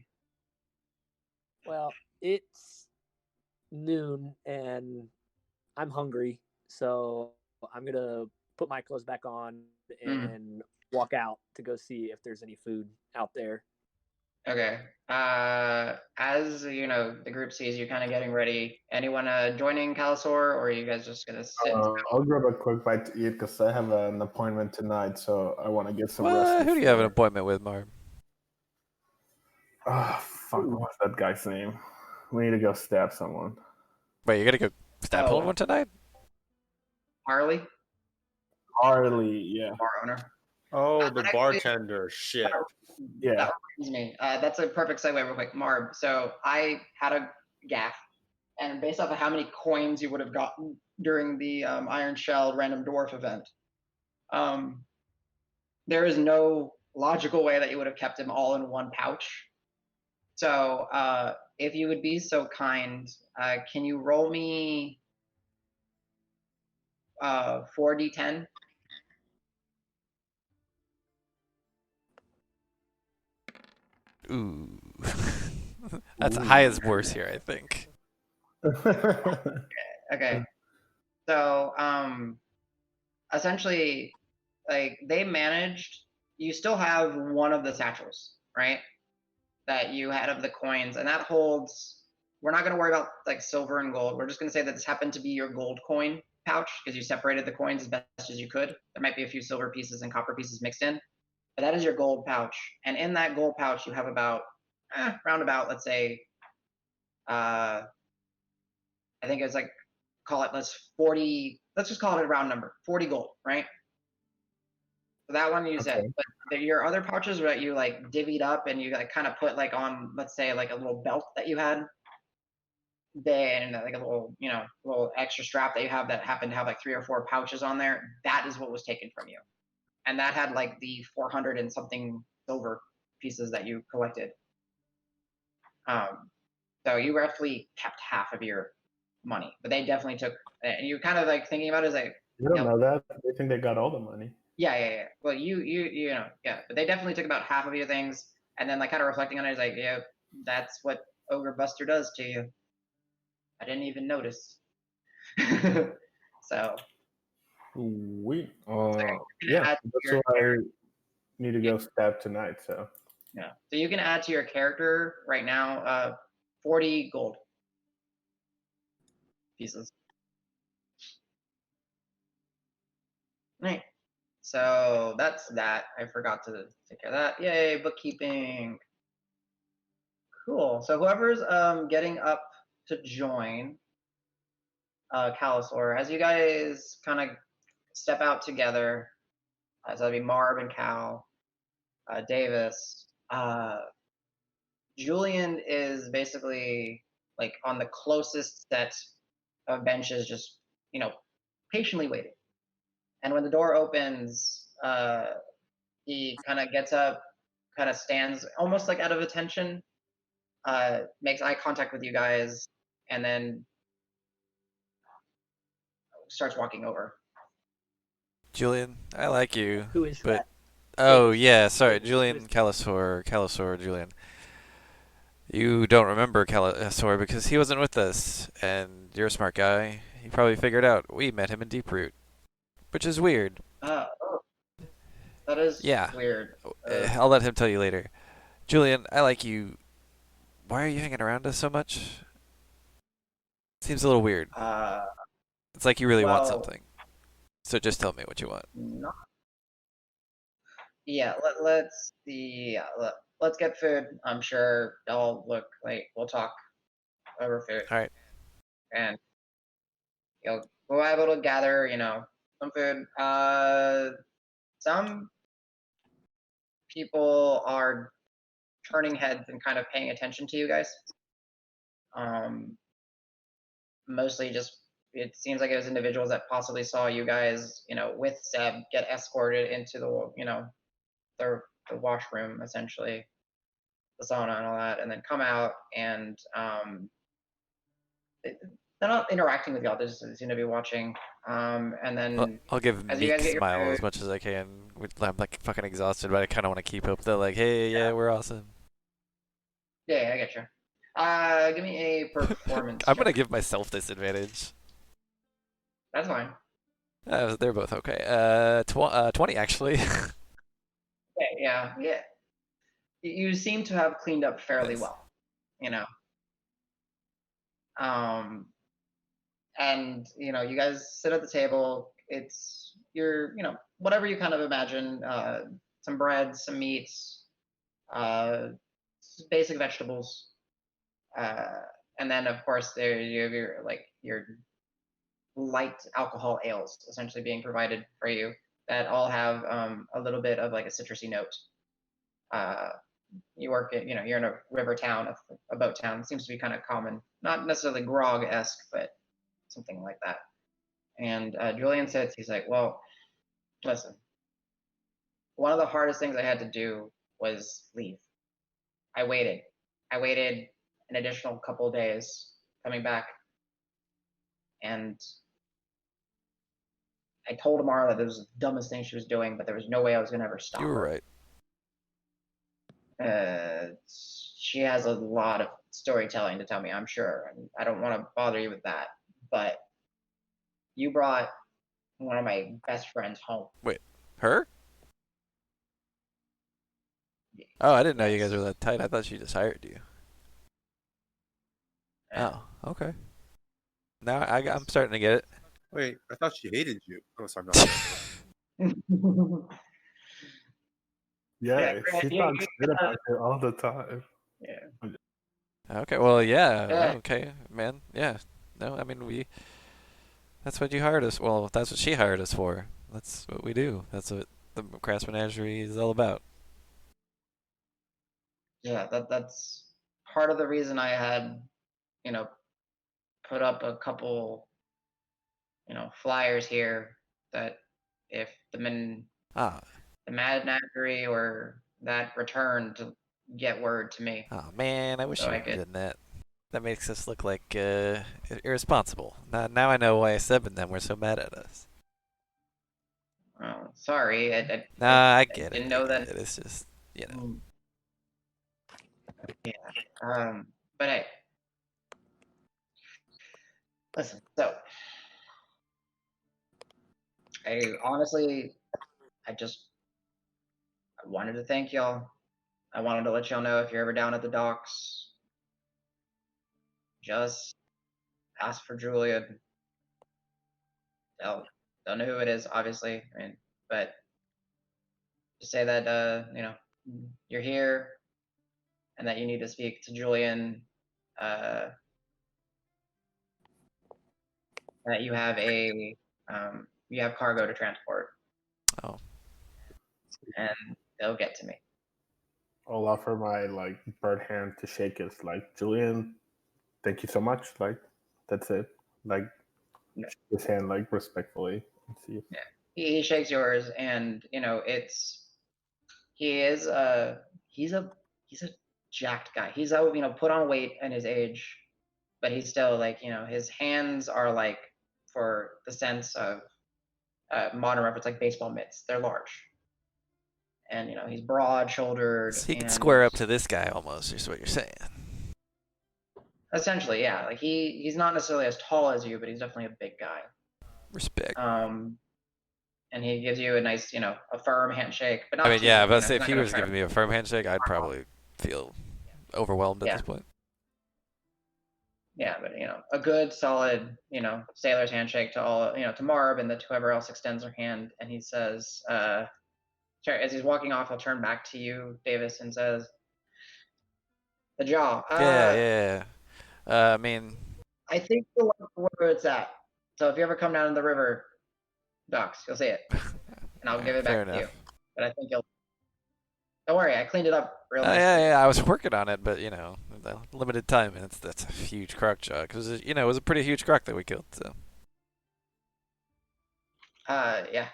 Well, it's noon and I'm hungry, so I'm gonna put my clothes back on and walk out to go see if there's any food out there. Okay. As the group sees you kind of getting ready, anyone joining Calisor, or are you guys just gonna sit? I'll grab a quick bite to eat because I have an appointment tonight, so I want to get some rest. Well, who do you have an appointment with, Marb? Fuck, what's that guy's name? We need to go stab someone. Wait, you gotta go stab someone tonight? Harley, yeah. bar owner. Oh, the bartender. Shit. Yeah. That reminds me. That's a perfect segue, real quick, Marb. So I had a gaff, and based off of how many coins you would have gotten during the Iron Shell Random Dwarf event, there is no logical way that you would have kept them all in one pouch. So if you would be so kind, can you roll me 4d10? Ooh. That's high as worse here, I think. Okay. So essentially, like they managed. You still have one of the satchels, right? That you had of the coins, and that holds. We're not going to worry about like silver and gold. We're just going to say that this happened to be your gold coin pouch because you separated the coins as best as you could. There might be a few silver pieces and copper pieces mixed in, but that is your gold pouch. And in that gold pouch, you have about, roundabout, let's say, I think it's like, call it, let's just call it a round number, 40 gold, right? So that one you said, but your other pouches that you like divvied up and you like kind of put like on, let's say like a little belt that you had, then like a little, little extra strap that you have that happened to have like 3 or 4 pouches on there. That is what was taken from you, and that had like the 400 and something silver pieces that you collected. So you roughly kept half of your money, but they definitely took. And you're kind of like thinking about it as like, You don't know that. They think they got all the money. Yeah. Well, you know, yeah, but they definitely took about half of your things, and then like kind of reflecting on it, is like, yeah, that's what Ogre Buster does to you. I didn't even notice. So We yeah, that's why I need to go stab tonight. So yeah, so you can add to your character right now 40 gold pieces. Right. So that's that. I forgot to take care of that. Yay, bookkeeping. Cool. So whoever's getting up to join Calisor, as you guys kind of step out together, so that'd be Marb and Cal, Davis. Julian is basically like on the closest set of benches, just patiently waiting. And when the door opens, he kind of gets up, kind of stands almost like out of attention, makes eye contact with you guys, and then starts walking over. Julian, I like you. Who is but that? Oh Davis. yeah, sorry, Davis, Julian who is- Calisor, Julian. You don't remember Calisor because he wasn't with us, and you're a smart guy. You probably figured out we met him in Deeproot, which is weird. Oh, that is Yeah. weird. I'll let him tell you later. Julian, I like you. Why are you hanging around us so much? Seems a little weird. It's like you really want well, something. So just tell me what you want. not. Yeah, let's see. Let's get food. I'm sure they'll look like we'll talk over food. All right. And we'll be able to gather, some food. Some people are turning heads and kind of paying attention to you guys. Mostly just, it seems like it was individuals that possibly saw you guys, with Seb get escorted into the washroom, essentially, the sauna and all that, and then come out and they're not interacting with y'all. They just seem to be watching. And then I'll give as you meek guys get your smile food, as much as I can. I'm like fucking exhausted, but I kind of want to keep up. Though, like, hey, yeah, we're awesome. yeah, I get you. Give me a performance. I'm gonna check. give myself disadvantage. That's fine. They're both okay. 20 actually. Okay, yeah. You seem to have cleaned up fairly Nice. well, and you guys sit at the table. It's whatever you kind of imagine. Some bread, some meats, basic vegetables, and then of course there you have your light alcohol ales essentially being provided for you that all have a little bit of like a citrusy note. You work at, you're in a river town, a boat town. It seems to be kind of common, not necessarily grog-esque, but something like that. And Julian says, he's like, well, listen, one of the hardest things I had to do was leave. I waited an additional couple of days coming back, and I told Amara that it was the dumbest thing she was doing, but there was no way I was going to ever stop You were her. right. She has a lot of storytelling to tell me, I'm sure, and I don't want to bother you with that, but you brought one of my best friends home. Her? Oh, I didn't know you guys Yes. were that tight. I thought she just hired you. Yeah. Oh, okay. Now I'm starting to get it. Wait, I thought she hated you. Oh, sorry, no. Yeah, Grant, she talks shit about you all the time. yeah. Okay, well, yeah. Yeah. Okay, man. Yeah. No, I mean, that's what you hired us. Well, that's what she hired us for. That's what we do. That's what the Crass Menagerie is all about. Yeah, that's part of the reason I had, put up a couple, flyers here that if Ah, the Menagerie or that return to get word to me. oh man, I wish So you I would have could- done that. That makes us look like irresponsible. Now I know why Seb and them were so mad at us. Oh, sorry, Nah, I get it. didn't know I that. get it. It's just, you know. Yeah. But hey, listen. So, I honestly, I wanted to thank y'all. I wanted to let y'all know if you're ever down at the docks, just ask for Julia. They'll know who it is, obviously. I mean, but just say that you're here and that you need to speak to Julian. That you have you have cargo to transport. Oh. And they'll get to me. I'll offer my bird hand to shake his Julian, thank you so much. That's it. Yeah. Shake his hand respectfully and see. Yeah. He shakes yours, and he's a jacked guy. He's put on weight and his age, but he's still his hands are for the sense of modern reference baseball mitts. They're large, and he's broad-shouldered. So he can and square up to this guy almost, is what you're saying. essentially, yeah. He's not necessarily as tall as you, but he's definitely a big guy. Respect. And he gives you a nice, a firm handshake, but not. I mean, too yeah, firm, but say he's if not he gonna was try to- giving me a firm handshake, I'd probably feel overwhelmed at Yeah. this point. Yeah, but a good solid, sailor's handshake to all, to Marb and to whoever else extends their hand, and he says, sorry, as he's walking off, he'll turn back to you, Davis, and says, "The jaw." Yeah. I mean, I think you'll like where it's at. So if you ever come down to the river docks, you'll see it, and I'll give it fair back to you. enough. But I think you'll. Don't worry, I cleaned it up real nice. Yeah, I was working on it, but the limited time, and that's a huge croc jaw because it was a pretty huge croc that we killed. So Yeah.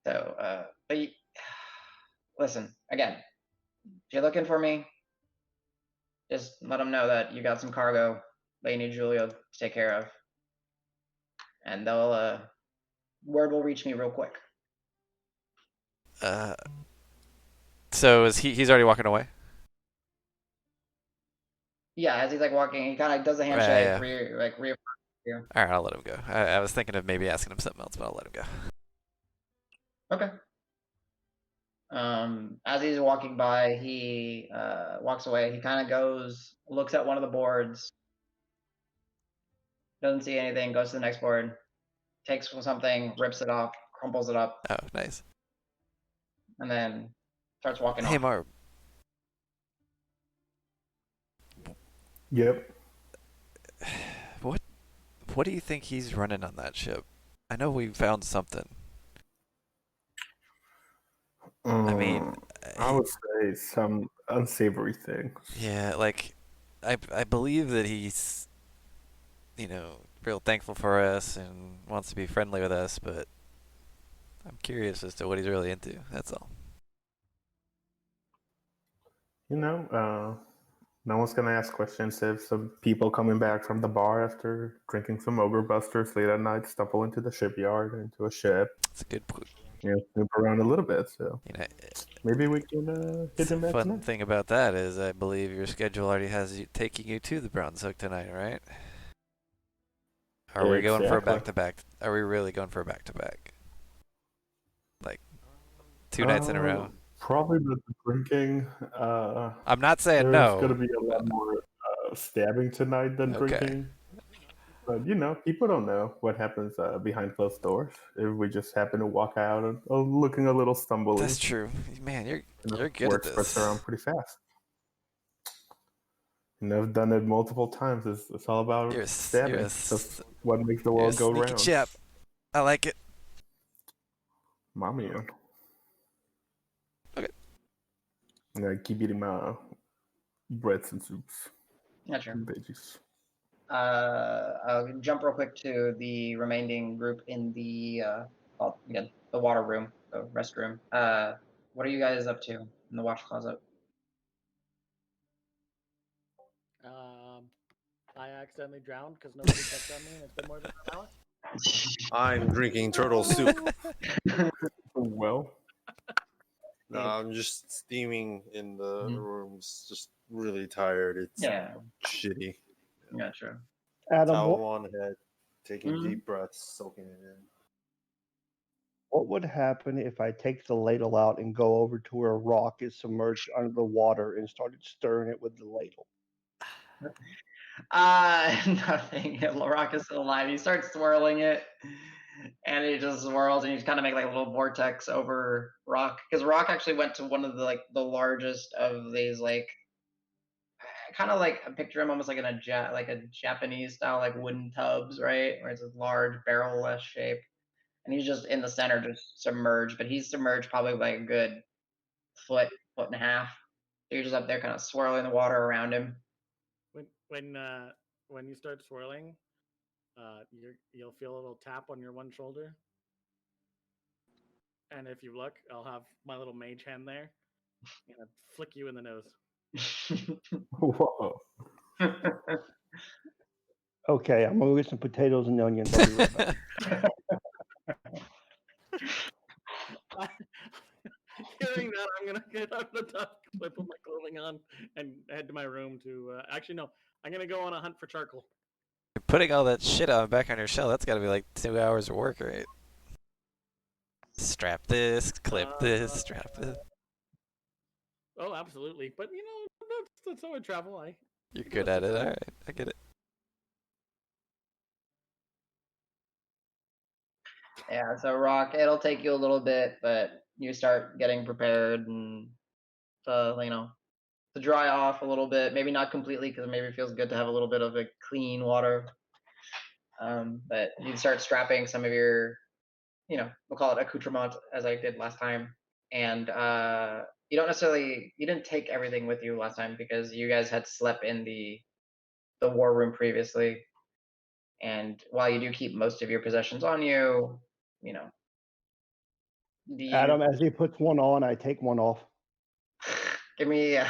So, but listen again. If you're looking for me, just let them know that you got some cargo that you need Julia to take care of, and they'll word will reach me real quick. so is he's already walking away? Yeah, as he's walking, he kind of does a handshake, Yeah. reaffirms you. All right, I'll let him go. I was thinking of maybe asking him something else, but I'll let him go. Okay. As he's walking by, he walks away. He kind of goes, looks at one of the boards, doesn't see anything, goes to the next board, takes something, rips it off, crumples it up, Oh, nice. and then starts walking Hey, off. Marb. Yep. What do you think he's running on that ship? I know we found something. I mean, I would say some unsavory things. yeah, I believe that he's real thankful for us and wants to be friendly with us, but I'm curious as to what he's really into. That's all. No one's gonna ask questions if some people coming back from the bar after drinking some ogre busters late at night stumble into the shipyard, into a ship. It's a good point. Snoop around a little bit. So maybe we can hit him back fun tonight. thing about that is I believe your schedule already has you taking you to the Bronze Hook tonight, right? Are we going for a Exactly. back-to-back? Are we really going for a back-to-back? Like 2 nights in a row? Probably the drinking. I'm not saying There's going to no. be a lot more stabbing tonight than Okay. drinking. But people don't know what happens behind closed doors. If we just happen to walk out and looking a little stumbly, That's true. Man, you're good at word spreads this. around pretty fast. I've done it multiple times. It's all about stabbing. That's what makes the You're a world go sneaky round. chap. I like it. Mommy. Okay. And I keep eating my breads and soups Yeah, sure. and veggies. I'll jump real quick to the remaining group in the the water room, the restroom. What are you guys up to in the wash closet? I accidentally drowned because nobody checked on me, and it's been more than an hour. I'm drinking turtle soup. Well, No, I'm just steaming in the Mhm. rooms. Just really tired. It's Yeah, shitty. yeah, sure. Adam, Towel on head, taking Mhm. deep breaths, soaking it in. what would happen if I take the ladle out and go over to where Roque is submerged under the water and started stirring it with the ladle? Nothing. Rock is still alive. He starts swirling it, and he just swirls, and you kind of make like a little vortex over Rock, because Rock actually went to one of the largest of these kind of like I picture him almost like in a Japanese style like wooden tubs, right, where it's a large barrel-less shape, and he's just in the center, just submerged, but he's submerged probably by a good foot and a half. So you're just up there, kind of swirling the water around him. When you start swirling, you'll feel a little tap on your one shoulder, and if you look, I'll have my little mage hand there, and flick you in the nose. whoa. Okay, I'm gonna get some potatoes and onions. I'll be right back. Hearing that, I'm gonna get out of the tub, I put my clothing on, and head to my room to. Actually, no, I'm gonna go on a hunt for charcoal. Putting all that shit on back on your shell, that's gotta be like 2 hours of work, right? Strap this, clip this, strap this. Oh, absolutely. But that's how I travel. You're good at it. All right, I get it. Yeah, so Rock, it'll take you a little bit, but you start getting prepared and to dry off a little bit. Maybe not completely, because maybe it feels good to have a little bit of a clean water. But you start strapping some of your, we'll call it accoutrement, as I did last time. And you didn't take everything with you last time because you guys had slept in the war room previously. And while you do keep most of your possessions on you, do you Adam, as he puts one on, I take one off. give me? Are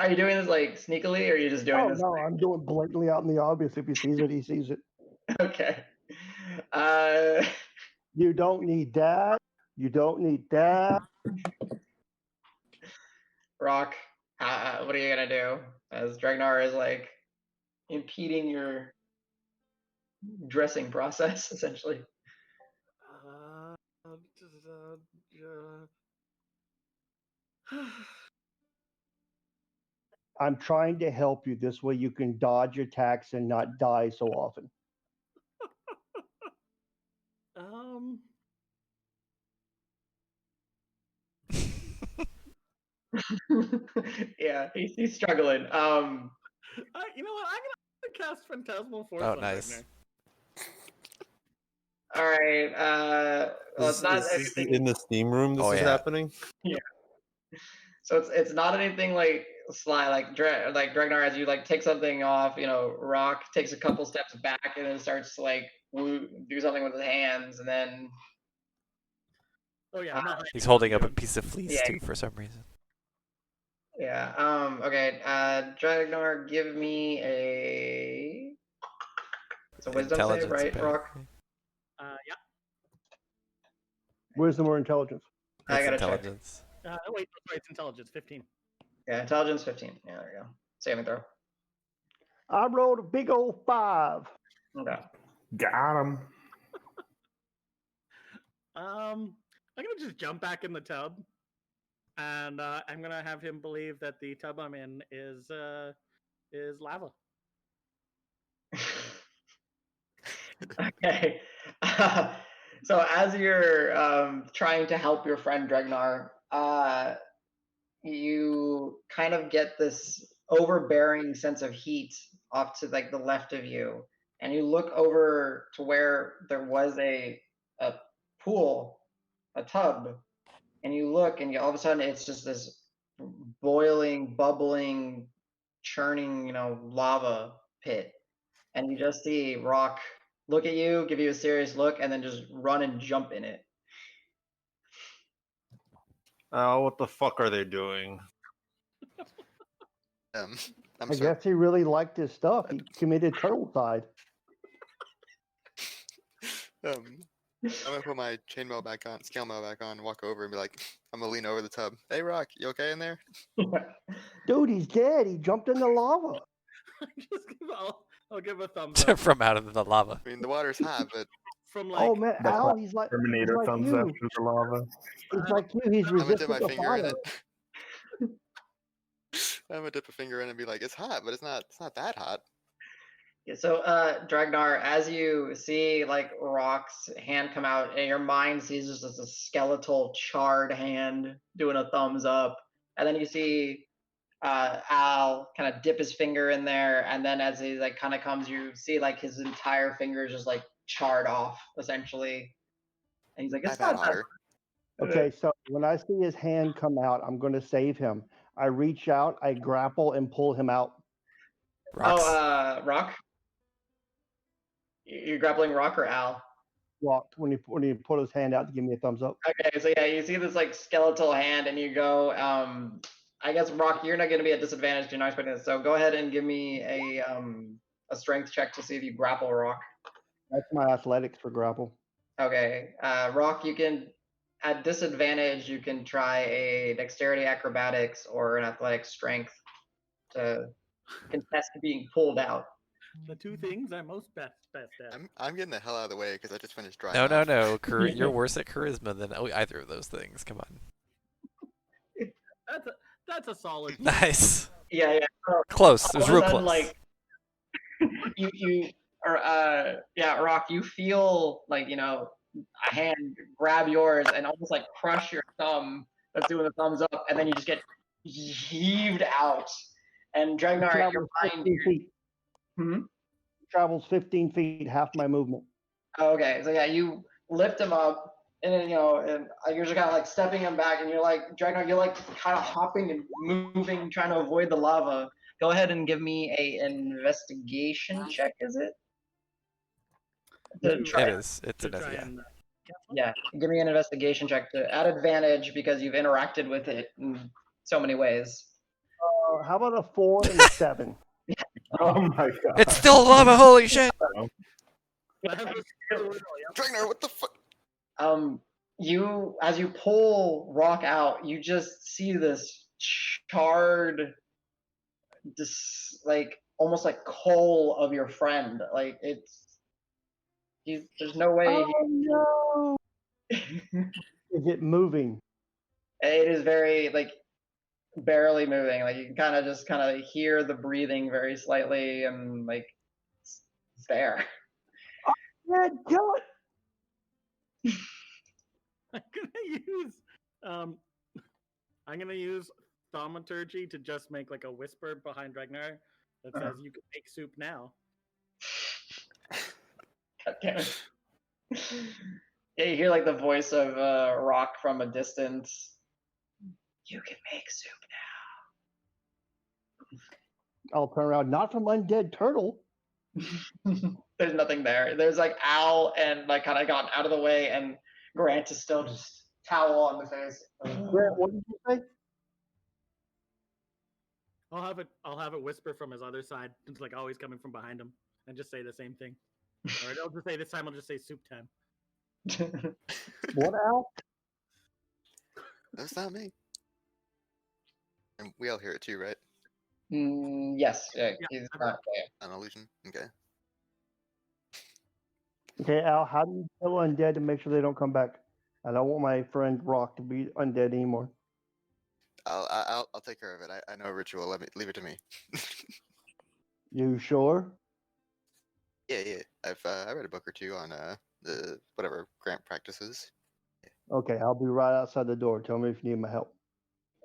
you doing this like sneakily, or are you just doing Oh this? no, I'm doing blatantly out in the obvious. If he sees it, he sees it. Okay. You don't need that. You don't need that. Rock, what are you gonna do? As Dregnar is like impeding your dressing process, essentially. I'm trying to help you. This way you can dodge attacks and not die so often. Yeah, he's struggling. You know what? I'm gonna cast Phantasmal Force Oh, on nice. Dregnar. All right. Well, it's not Is this anything. in the steam room this Oh, is yeah. happening? Yeah. So it's not anything like sly, like Dregnar, as you like take something off. Rock takes a couple steps back and then starts to like do something with his hands, and then Oh yeah, I'm not hiding He's what holding I'm up a doing. piece of fleece Yeah. too for some reason. yeah. Okay. Dregnar, give me it's a wisdom save, Intelligence, right, Rock? Yeah. Wisdom or intelligence? I It's gotta check. intelligence. Wait, sorry, it's intelligence 15. Yeah, intelligence 15. Yeah, there you go. Saving throw. I rolled a big old 5. Okay. Got him. I'm gonna just jump back in the tub, and I'm gonna have him believe that the tub I'm in is lava. Okay. So as you're trying to help your friend Dregnar, you kind of get this overbearing sense of heat off to like the left of you, and you look over to where there was a pool, a tub, and you look, and all of a sudden it's just this boiling, bubbling, churning, lava pit, and you just see Roque look at you, give you a serious look, and then just run and jump in it. Oh, what the fuck are they doing? I'm I sorry. guess he really liked his stuff. He committed turtlecide. I'm gonna put my chainmail back on, scale mail back on, and walk over and be like, I'm gonna lean over the tub. Hey, Roque, you okay in there? Dude, he's dead. He jumped in the lava. I'll give a thumbs up. From out of the lava. I mean, the water's hot, but From like, Oh man, That's Al, like he's like Terminator like thumbs you. up through the lava. He's like you. He's I'm gonna dip resistant my to finger in fire. it. I'm gonna dip a finger in it and be like, it's hot, but it's not that hot. Yeah, so Dregnar, as you see like Roque's hand come out, and your mind sees just this a skeletal charred hand doing a thumbs up, and then you see Al kind of dip his finger in there, and then as he like kind of comes, you see like his entire finger is just like charred off essentially, and he's like, I've "It's had not that hotter. Okay, so when I see his hand come out, I'm going to save him. I reach out, I grapple, and pull him out. Rocks. Oh, Roque? You're grappling Roque or Al? Walked when he put his hand out to give me a thumbs up. Okay, so yeah, you see this like skeletal hand, and you go. I guess Roque, you're not going to be at disadvantage. You're not expecting this, so go ahead and give me a strength check to see if you grapple Roque. That's my athletics for grapple. Okay, Roque, you can at disadvantage. You can try a dexterity acrobatics or an athletic strength to contest being pulled out. the two things I'm most best at. I'm getting the hell out of the way because I just finished drying No, off. You're worse at charisma than either of those things. Come on. That's a solid. Nice. Yeah. Close. It was All of real a sudden, close. Roque, you feel like a hand grab yours and almost like crush your thumb that's doing the thumbs up, and then you just get heaved out. And Dregnar, your mind. 15 feet. Hmm? Travels 15 feet, half my movement. Okay, so yeah, you lift him up, and then and you're just kind of like stepping him back, and you're like Dregnar, you're like kind of hopping and moving, trying to avoid the lava. Go ahead and give me a investigation check. Is it? To try It is. It's to an try yeah. and Yeah, give me an investigation check to add advantage because you've interacted with it in so many ways. How about a 4 and a 7? Oh my god. It's still lava. Holy shit. Dregnar, what the fuck? You as you pull Roque out, you just see this charred, this like almost like coal of your friend. Like there's no way. Oh no! Is it moving? It is very like barely moving. Like you can kind of hear the breathing very slightly, and like it's there. Yeah, kill it! I'm gonna use thaumaturgy to just make like a whisper behind Dregnar that says, "You can make soup now." Okay. Yeah, you hear like the voice of Roque from a distance. You can make soup I'll turn around. Not from undead turtle. now. There's nothing there. There's like Al and like kind of gotten out of the way, and Grant is still just towel on the face. Grant, what did you say? I'll have it whisper from his other side. It's like always coming from behind him, and just say the same thing. Or I'll just say this time. I'll just say soup time. What, Al? That's not me. And we all hear it too, right? Yes, Yeah, he's I've not. An illusion. Okay. Okay, Al, how do you kill undead to make sure they don't come back? I don't want my friend Rock to be undead anymore. I'll take care of it. I know a ritual. Leave it to me. You sure? Yeah. I read a book or two on the whatever grant practices. Okay, I'll be right outside the door. Tell me if you need my help.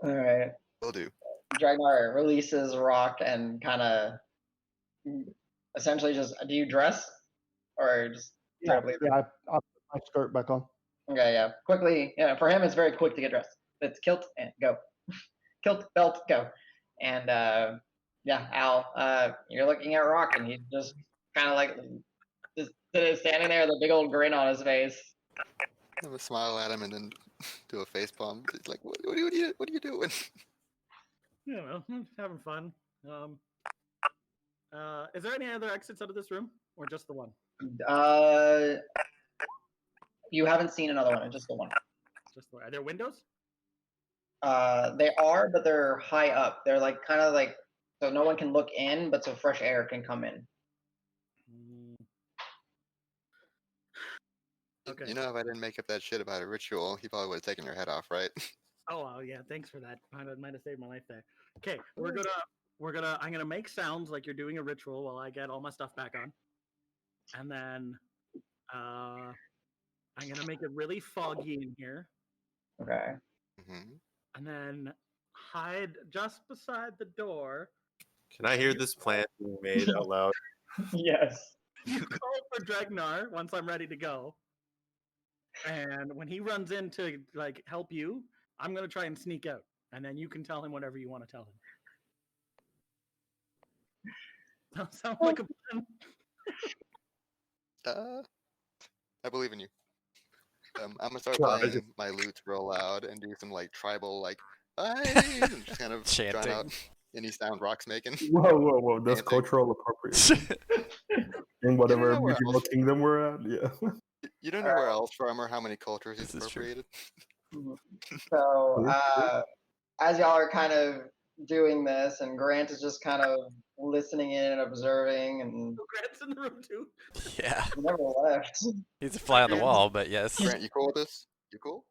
All right. Will do. Dregnar releases Rock and kind of essentially just. Do you dress or just Yeah, straight up leave? yeah. I'll put my skirt back on. Okay, yeah. Quickly, for him, it's very quick to get dressed. It's kilt and go. Kilt, belt, go. And yeah, Al, you're looking at Rock, and he's just kind of like just standing there with a big old grin on his face. I'm gonna smile at him and then do a face palm. It's like, what are you doing? You know, having fun. Is there any other exits out of this room, or just the one? You haven't seen another one, it's just the one. Just the one. Are there windows? They are, but they're high up. They're like kind of like so no one can look in, but so fresh air can come in. Okay. You know, if I didn't make up that shit about a ritual, he probably would have taken your head off, right? Oh, well, yeah. Thanks for that. Might have saved my life there. Okay, I'm gonna make sounds like you're doing a ritual while I get all my stuff back on, and then I'm gonna make it really foggy in here, Okay. Mm-hmm. and then hide just beside the door. Can I hear this plan being made out loud? Yes. You call for Dregnar once I'm ready to go, and when he runs in to like help you, I'm gonna try and sneak out, and then you can tell him whatever you want to tell him. Sound like a plan? I believe in you. I'm gonna start Sure, I playing just- my lute real loud and do some like tribal like and just kind of drown Chanting. out any sound Rock's making. Whoa! That's Dancing. cultural appropriation in whatever know where medieval else. kingdom we're at. Yeah. You don't know where else from or how many cultures he's This is true. appropriated. So as y'all are kind of doing this, and Grant is just kind of listening in and observing, and Grant's in the room too. Yeah. he never left. He's a fly on the wall, but yes. Grant, you cool with this? You cool?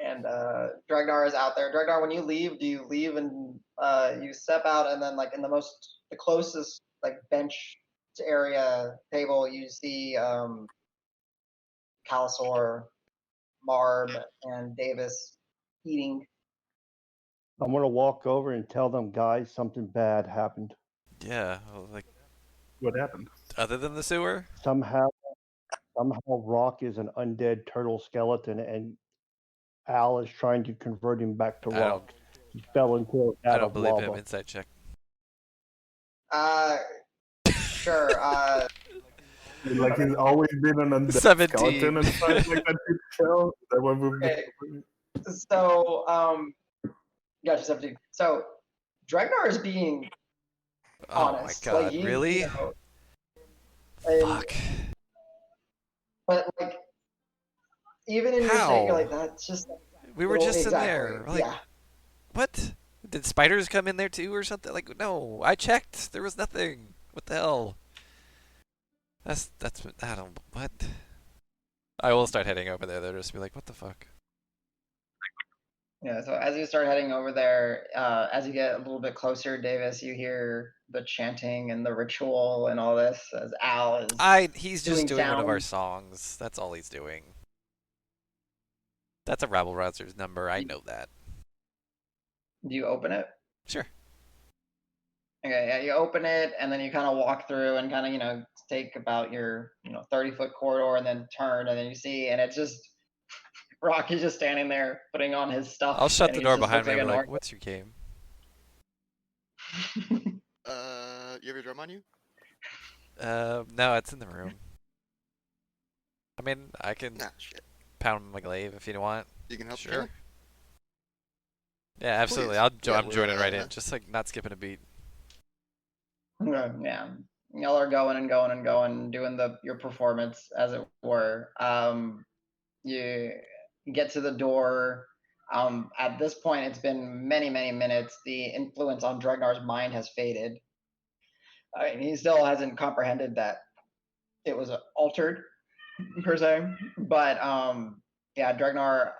And Dregnar is out there. Dregnar, when you leave, do you leave and you step out, and then like in the closest like bench area table, you see Calisor, Marb, and Davis eating. I'm gonna walk over and tell them, guys, something bad happened. Yeah. Well, like, What happened? other than the sewer? Somehow Rock is an undead turtle skeleton, and Al is trying to convert him back to I don't- rock. He fell into a I vat don't of believe lava. him. Insight check. Sure. Like he's always been an undead 17. skeleton and stuff like that. Show that one movie. Okay. So gotcha, 17. So Dregnar is being Oh honest. my god, Like, really? And- Fuck. But like, even in your state, How? you're like, that's just. We were just in there. Like, yeah. what? Did spiders come in there too or something? Like, no, I checked. There was nothing. What the hell? That's I don't what? I will start heading over there. They'll just be like, what the fuck? Yeah. So as you start heading over there, as you get a little bit closer, Davis, you hear the chanting and the ritual and all this as Al is. He's just doing doing one of our sounds. songs. That's all he's doing. That's a rabble rouser's number. I know that. Do you open it? Sure. Okay, yeah, you open it and then you kind of walk through and kind of, take about your, 30-foot corridor and then turn and then you see, and it's just, Rocky's just standing there putting on his stuff. I'll shut and the he door just behind looks me and be like like, what's your game? You have your drum on you? No, it's in the room. I mean, I can Nah, shit. pound my glaive if you want. You can help. Sure. Yeah, absolutely. Please. I'm Yeah, joining we're, right in. Just like not skipping a beat. Yeah, y'all are going and going and going, doing your performance, as it were. You get to the door. At this point, it's been many, many minutes. The influence on Dregnar's mind has faded. I mean, he still hasn't comprehended that it was altered per se, but yeah, Dregnar,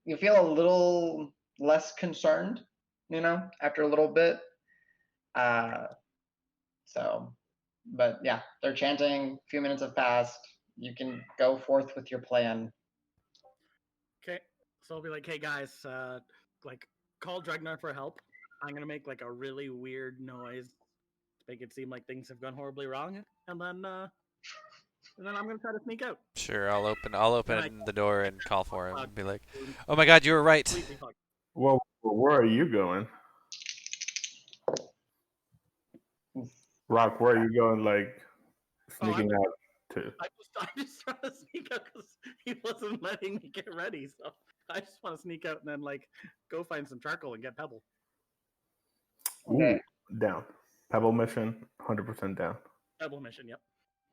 you feel a little less concerned, after a little bit. So, but yeah, they're chanting. A few minutes have passed. You can go forth with your plan. Okay, so I'll be like, hey guys, like call Dregnar for help. I'm gonna make like a really weird noise to make it seem like things have gone horribly wrong, and then I'm gonna try to sneak out. Sure, I'll open Right. the door and call for him Fuck. and be like, "Oh my God, you were right." Completely fucked. Well, where are you going? Rock, where are you going? Like sneaking out to? I just trying to sneak out because he wasn't letting me get ready. So I just want to sneak out and then like go find some charcoal and get pebble. Okay. Ooh, down. Pebble mission, 100% down. Pebble mission. Yep.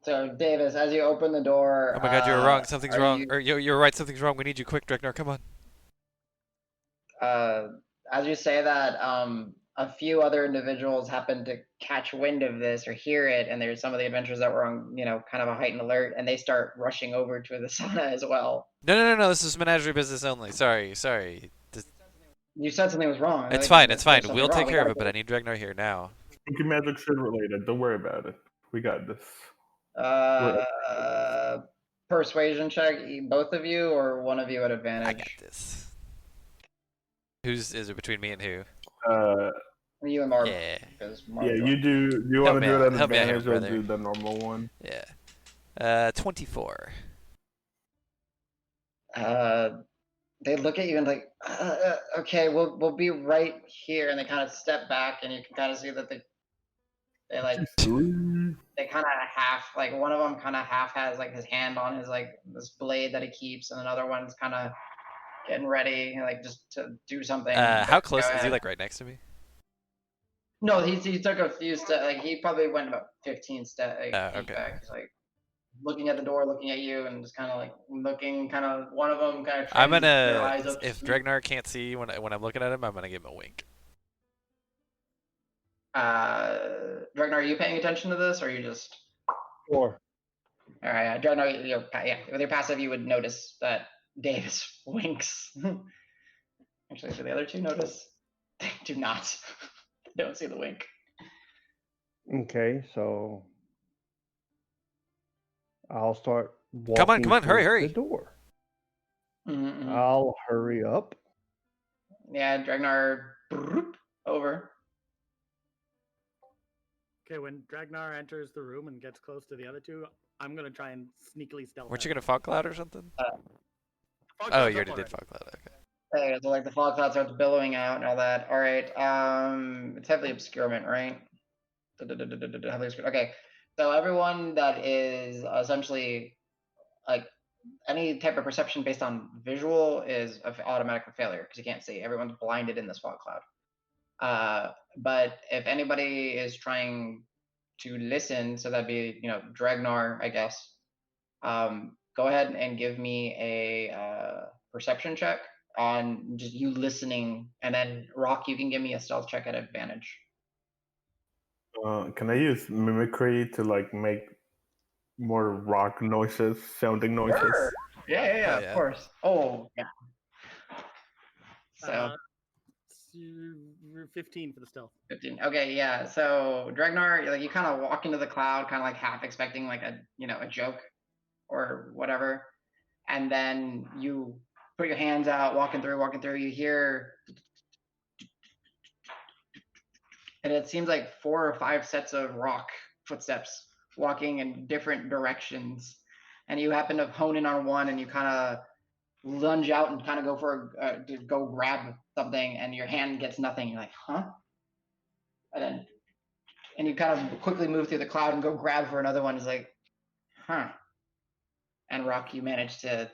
So, Davis, as you open the door, Oh my God, you were wrong. Something's are wrong. you- Or you're right. Something's wrong. We need you quick, Dregnar. Come on. as you say that, a few other individuals happen to catch wind of this or hear it, and there's some of the adventurers that were on, kind of a heightened alert, and they start rushing over to the sauna as well. No. This is menagerie business only. Sorry. You said something was wrong. It's Like, fine. there's It's fine. something We'll wrong. take We care of gotta it. But I need Dregnar here now. Spooky magic shit related. Don't worry about it. We got this. Persuasion check, both of you, or one of you at I advantage? got this. Is it between me and who? You and Marb. Yeah. Because Marb Yeah, joined. you do. You Help want to me do out. it at Help me out here, advantage or brother. do the normal one? Yeah. 24. They look at you and like, okay, we'll be right here, and they kind of step back, and you can kind of see that they like they kind of half, like, one of them kind of half has like his hand on his like this blade that he keeps, and another one's kind of getting ready, like just to do something. How But close go is he? ahead. Like right next to me? No, he took a few steps. Like he probably went about 15 steps feet Okay. back. He's like looking at the door, looking at you, and just kind of like looking. Kind of one of them kind of. I'm their gonna. eyes up If to- Dregnar can't see when I'm looking at him, I'm gonna give him a wink. Dregnar, are you paying attention to this, or are you just? Sure. All right, Dregnar, with your passive, you would notice that Davis winks. Actually, do the other two notice? They do not. They don't see the wink. Okay, so I'll start walking. Come on, hurry, towards hurry. The door. Mm-hmm. I'll hurry up. Yeah, Dregnar, over. Okay, when Dregnar enters the room and gets close to the other two, I'm gonna try and sneakily stealth. Weren't you out. gonna fog cloud or something? Fog Oh, cloud's you up already did already. fog cloud. Okay. Okay, so like the fog cloud starts billowing out and all that. All right. It's heavily obscurement, right? Heavily obscure. Okay. So everyone that is essentially like any type of perception based on visual is automatic failure because you can't see. Everyone's blinded in this fog cloud. But if anybody is trying to listen, so that'd be Dregnar, I guess. Go ahead and give me a perception check on just you listening, and then Roque, you can give me a stealth check at advantage. Can I use mimicry to like make more rock noises, sounding noises? Sure. Yeah, Hell of yeah. course. Oh, yeah. So 15 for the stealth. 15. Okay, yeah. So Dregnar, you kind of walk into the cloud, kind of like half expecting like a joke or whatever, and then you put your hands out, walking through. You hear, and it seems like 4 or 5 sets of rock footsteps walking in different directions, and you happen to hone in on one, and you kind of lunge out and kind of go for to go grab something, and your hand gets nothing. You're like, huh? And you kind of quickly move through the cloud and go grab for another one. It's like, huh? And Roque, you manage to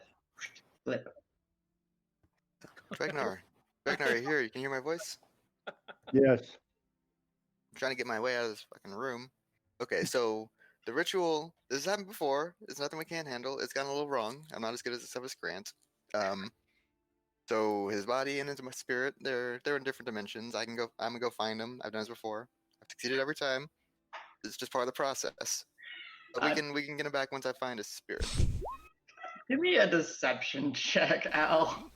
flip. Dregnar, are you here? You can hear my voice? Yes. I'm trying to get my way out of this fucking room. Okay, so the ritual, this has happened before. It's nothing we can't handle. It's gone a little wrong. I'm not as good as this of Grant. So his body and his spirit, they're in different dimensions. I'm gonna go find them. I've done this before. I've succeeded every time. It's just part of the process. But we can get him back once I find his spirit. Give me a deception check, Al.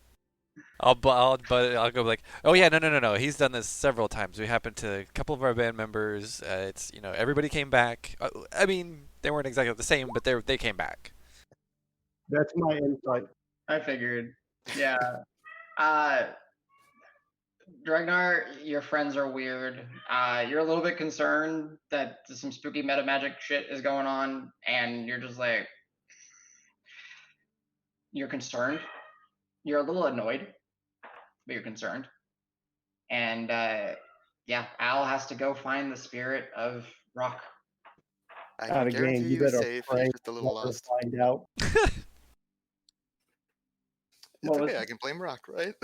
I'll go like, oh yeah, no. He's done this several times. We happened to a couple of our band members. It's everybody came back. I mean, they weren't exactly the same, but they came back. That's my insight. I figured. Yeah. Dregnar, your friends are weird. You're a little bit concerned that some spooky meta magic shit is going on, and you're just like, you're concerned. You're a little annoyed, but you're concerned. And yeah, Al has to go find the spirit of Roque. I Out can of guarantee game, you you he's better safe. pray. He's just a little never lost. Find out. It's What okay. was- I can blame Rock, right?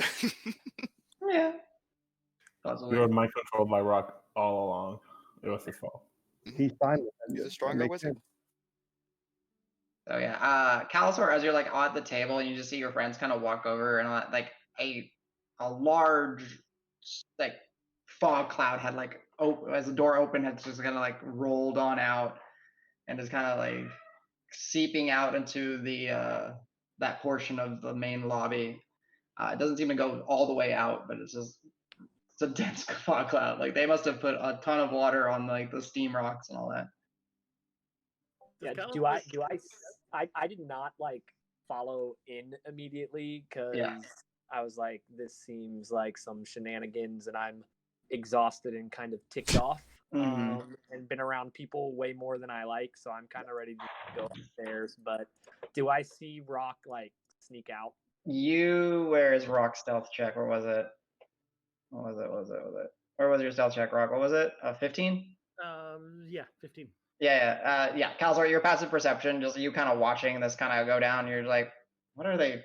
Yeah. We Possibly. were mind controlled by Rock all along. It was his fault. He's fine with it. He's a That stronger makes wizard. sense. So yeah, Calisor, as you're like at the table and you just see your friends kind of walk over and like a large like fog cloud had like as the door opened, had just kind of like rolled on out and is kind of like seeping out into the that portion of the main lobby. It doesn't seem to go all the way out, but it's a dense fog cloud. Like they must have put a ton of water on like the steam rocks and all that. Yeah, Does I did not like follow in immediately because Yeah. I was like, this seems like some shenanigans, and I'm exhausted and kind of ticked off, Mhm. and been around people way more than I like, so I'm kind of ready to go upstairs. But do I see Rock like sneak out? Where is Rock stealth check? Where was it? What was it? Where was your stealth check, Rock? What was it? 15? Yeah, 15. Yeah. Calisor, your passive perception, just you kind of watching this kind of go down. You're like, what are they?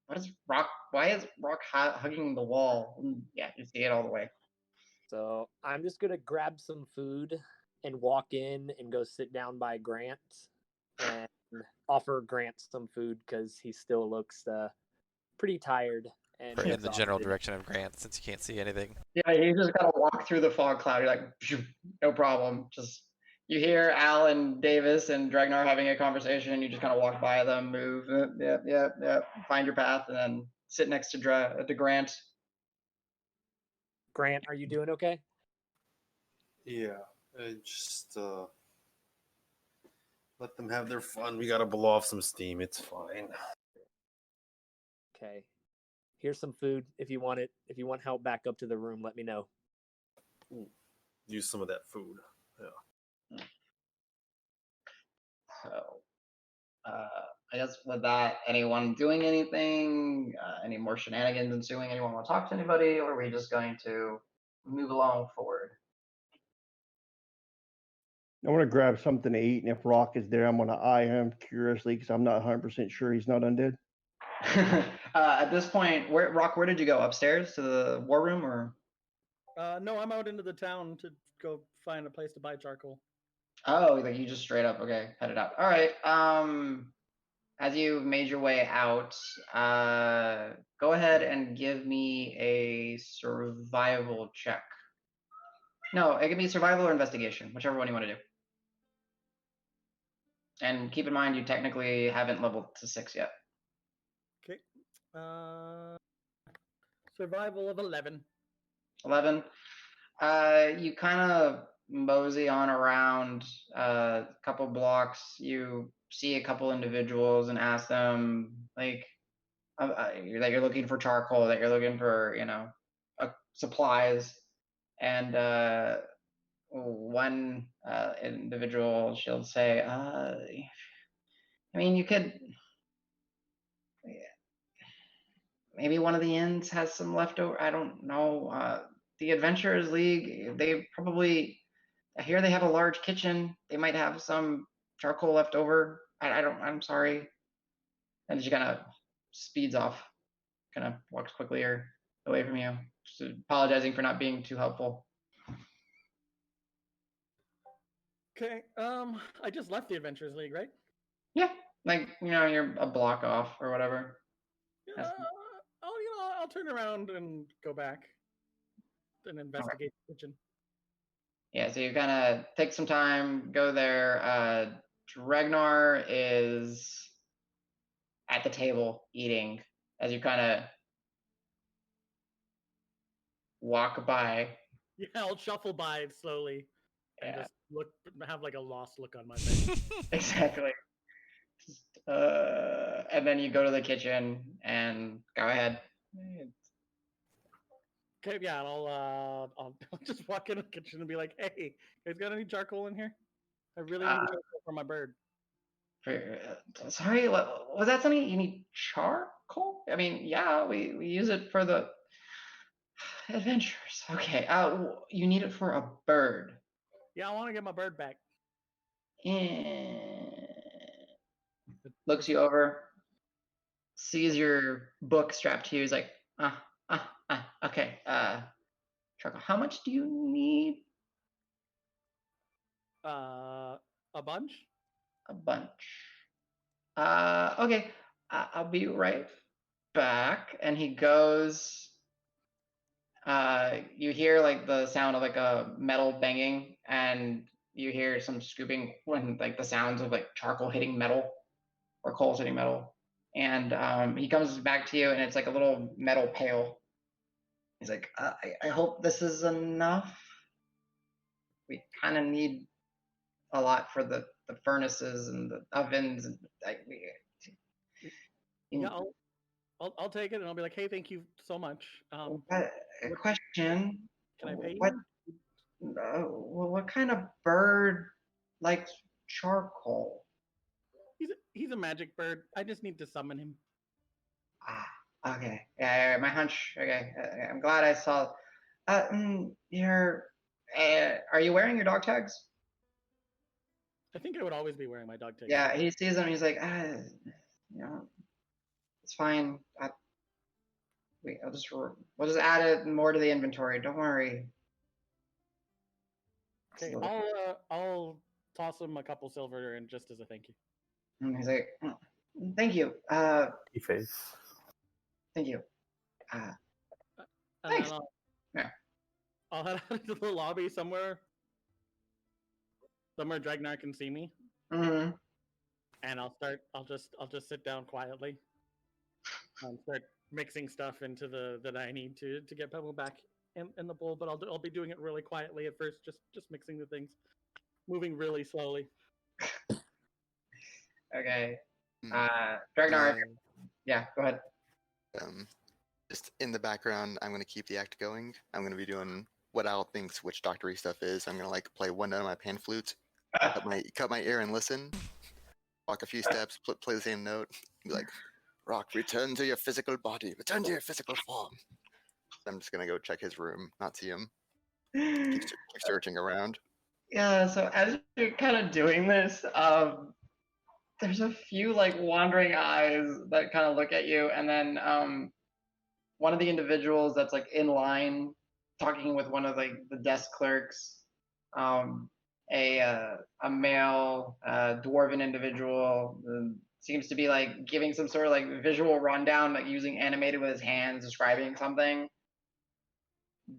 What is Rock? Why is Rock hugging the wall? Yeah, you see it all the way. So I'm just gonna grab some food and walk in and go sit down by Grant and offer Grant some food because he still looks pretty tired and In the general exhausted. direction of Grant, since you can't see anything. Yeah, you just gotta walk through the fog cloud. You're like, phew, no problem. Just you hear Al and Davis and Dregnar having a conversation, and you just kind of walk by them, move, yeah, find your path, and then sit next to Grant. Grant, are you doing okay? Yeah, just let them have their fun. We gotta blow off some steam. It's fine. Okay. Here's some food if you want it. If you want help back up to the room, let me know. Use some of that food. Yeah. So, I guess with that, anyone doing anything? Any more shenanigans ensuing? Anyone want to talk to anybody, or are we just going to move along forward? I want to grab something to eat, and if Rock is there, I'm going to eye him curiously because I'm not 100% sure he's not undead. At this point, Rock, where did you go? Upstairs to the war room, or? No, I'm out into the town to go find a place to buy charcoal. Oh, like you just straight up headed out. All right. As you made your way out, go ahead and give me a survival check. No, it can be survival or investigation, whichever one you want to do. And keep in mind, you technically haven't leveled to 6 yet. Okay. Survival of 11. 11. You kind of mosey on around a couple blocks. You see a couple individuals and ask them like that you're looking for charcoal, that you're looking for supplies, and one individual, she'll say, I mean, you could maybe one of the inns has some leftover. I don't know. The Adventurers League, they probably, I hear they have a large kitchen. They might have some charcoal left over. I'm sorry. And she kind of speeds off, kind of walks quickly away from you, just apologizing for not being too helpful. Okay. I just left the Adventurers League, right? Yeah, like you're a block off or whatever. I'll I'll turn around and go back and investigate the kitchen. Yeah, so you kind of take some time, go there. Dregnar is at the table eating as you kind of walk by. Yeah, I'll shuffle by slowly and Yeah. just have like a lost look on my face. Exactly. And then you go to the kitchen and go ahead. Okay, yeah, and I'll just walk in the kitchen and be like, "Hey, you guys got any charcoal in here? I really need charcoal for my bird." Sorry, was that something you need charcoal? I mean, yeah, we use it for the adventures. Okay, you need it for a bird. Yeah, I want to get my bird back. Looks you over, sees your book strapped to you. He's like, okay, charcoal. How much do you need? A bunch. A bunch. Okay, I'll be right back. And he goes. You hear like the sound of like a metal banging, and you hear some scooping when like the sounds of like charcoal hitting metal or coals hitting metal. And he comes back to you, and it's like a little metal pail. He's like, I hope this is enough. We kind of need a lot for the furnaces and the ovens. And Yeah, I'll take it and I'll be like, "Hey, thank you so much." Question. Can I pay what, you? what kind of bird likes charcoal? He's a magic bird. I just need to summon him. Okay. Yeah, my hunch. Okay, I'm glad I saw. Are you wearing your dog tags? I think I would always be wearing my dog tags. Yeah, he sees them. He's like, it's fine. We'll just add it more to the inventory. Don't worry. Okay, I'll toss him a couple silver and just as a thank you. And he's like, thank you. Face. Thank you. And Thanks. Then I'll head out into the lobby somewhere Dregnar can see me. Mm-hmm. And I'll just sit down quietly and start mixing stuff into that I need to get Pebble back in the bowl. But I'll be doing it really quietly at first, just mixing the things, moving really slowly. Okay. Dregnar. Yeah, go ahead. Just in the background, I'm going to keep the act going. I'm going to be doing what Al thinks witch doctory stuff is. I'm going to like play one note on my pan flute, cut my ear and listen, walk a few steps, play the same note, be like, Roque, return to your physical body, return to your physical form. I'm just going to go check his room, not see him. Keep searching around. Yeah, so as you're kind of doing this, there's a few like wandering eyes that kind of look at you, and then one of the individuals that's like in line talking with one of like the desk clerks, a male dwarven individual seems to be like giving some sort of like visual rundown, like using animated with his hands, describing something.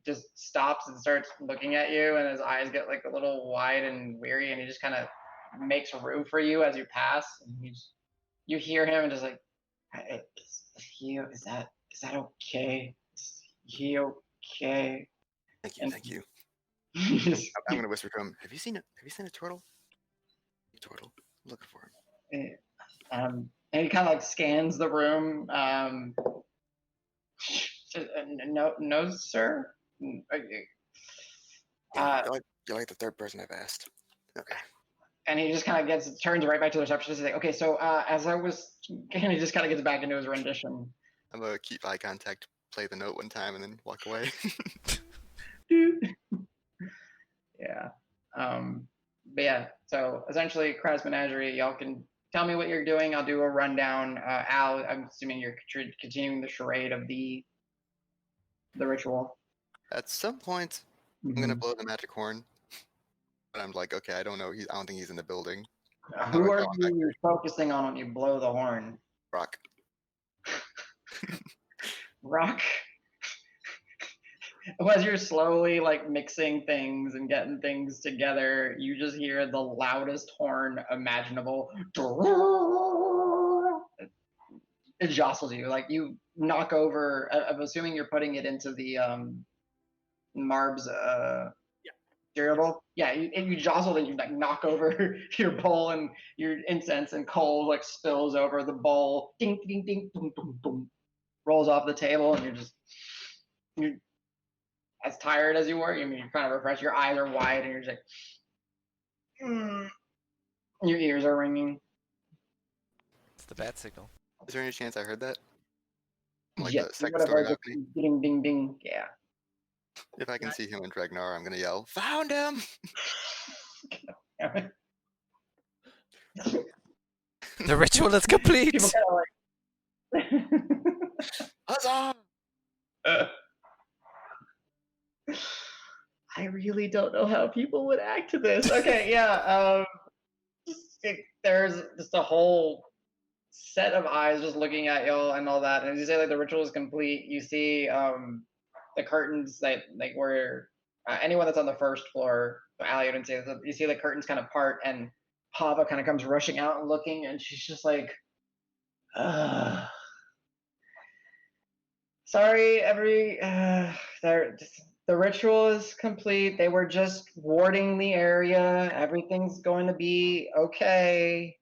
Just stops and starts looking at you, and his eyes get like a little wide and weary, and he just kind of makes room for you as you pass. And you hear him and just like, is that okay? Is he okay? Thank you. I'm gonna whisper to him. Have you seen a turtle? Turtle, I'm looking for him. And he kind of like scans the room. No, sir. You're like the third person I've asked. Okay. And he just kind of turns right back to the receptionist. He's like, okay, so as I was, and he just kind of gets back into his rendition. I'm gonna keep eye contact, play the note one time, and then walk away. Yeah. But yeah, so essentially, Crass Menagerie, y'all can tell me what you're doing. I'll do a rundown. Al, I'm assuming you're continuing the charade of the ritual. At some point, I'm gonna blow the magic horn. But I'm like, okay, I don't know. I don't think he's in the building. Who are you focusing on when you blow the horn? Roque. Rock. As you're slowly like mixing things and getting things together, you just hear the loudest horn imaginable. It jostles you, like you knock over. I'm assuming you're putting it into the Marb's cereal bowl. Yeah, you jostle and you like knock over your bowl, and your incense and coal like spills over the bowl. Ding ding ding, boom boom boom, rolls off the table, and you're as tired as you were. I mean, you're kind of refreshed. Your eyes are wide, and you're just like, your ears are ringing. It's the bat signal. Is there any chance I heard that? Like Yeah, the you second would have story heard the balcony? ding ding ding. Yeah. If I can see him and Dregnar, I'm gonna yell, "Found him!" The ritual is complete. People kind of like. Huzzah! I really don't know how people would act to this. Okay, yeah. There's just a whole set of eyes just looking at y'all and all that. And as you say, like the ritual is complete, you see the curtains that like where anyone that's on the first floor, Allie, you didn't see this, you see the curtains kind of part, and Hava kind of comes rushing out and looking, and she's just like, sorry, the ritual is complete. They were just warding the area. Everything's going to be okay.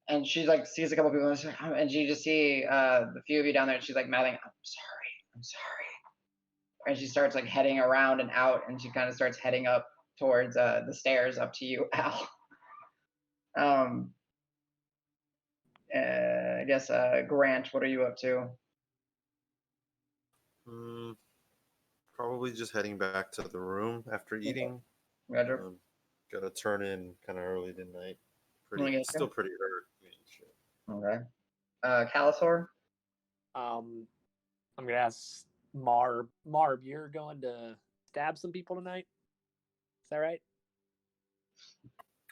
And she like sees a couple people, and she just see the few of you down there. And she's like mouthing, I'm sorry," and she starts like heading around and out, and she kind of starts heading up towards the stairs up to you, Al. I guess Grant, what are you up to? Probably just heading back to the room after eating. Roger. Gotta turn in kind of early tonight. Okay. Still pretty hurt. Okay. Calisor? I'm gonna ask Marb. Marb, you're going to stab some people tonight? Is that right?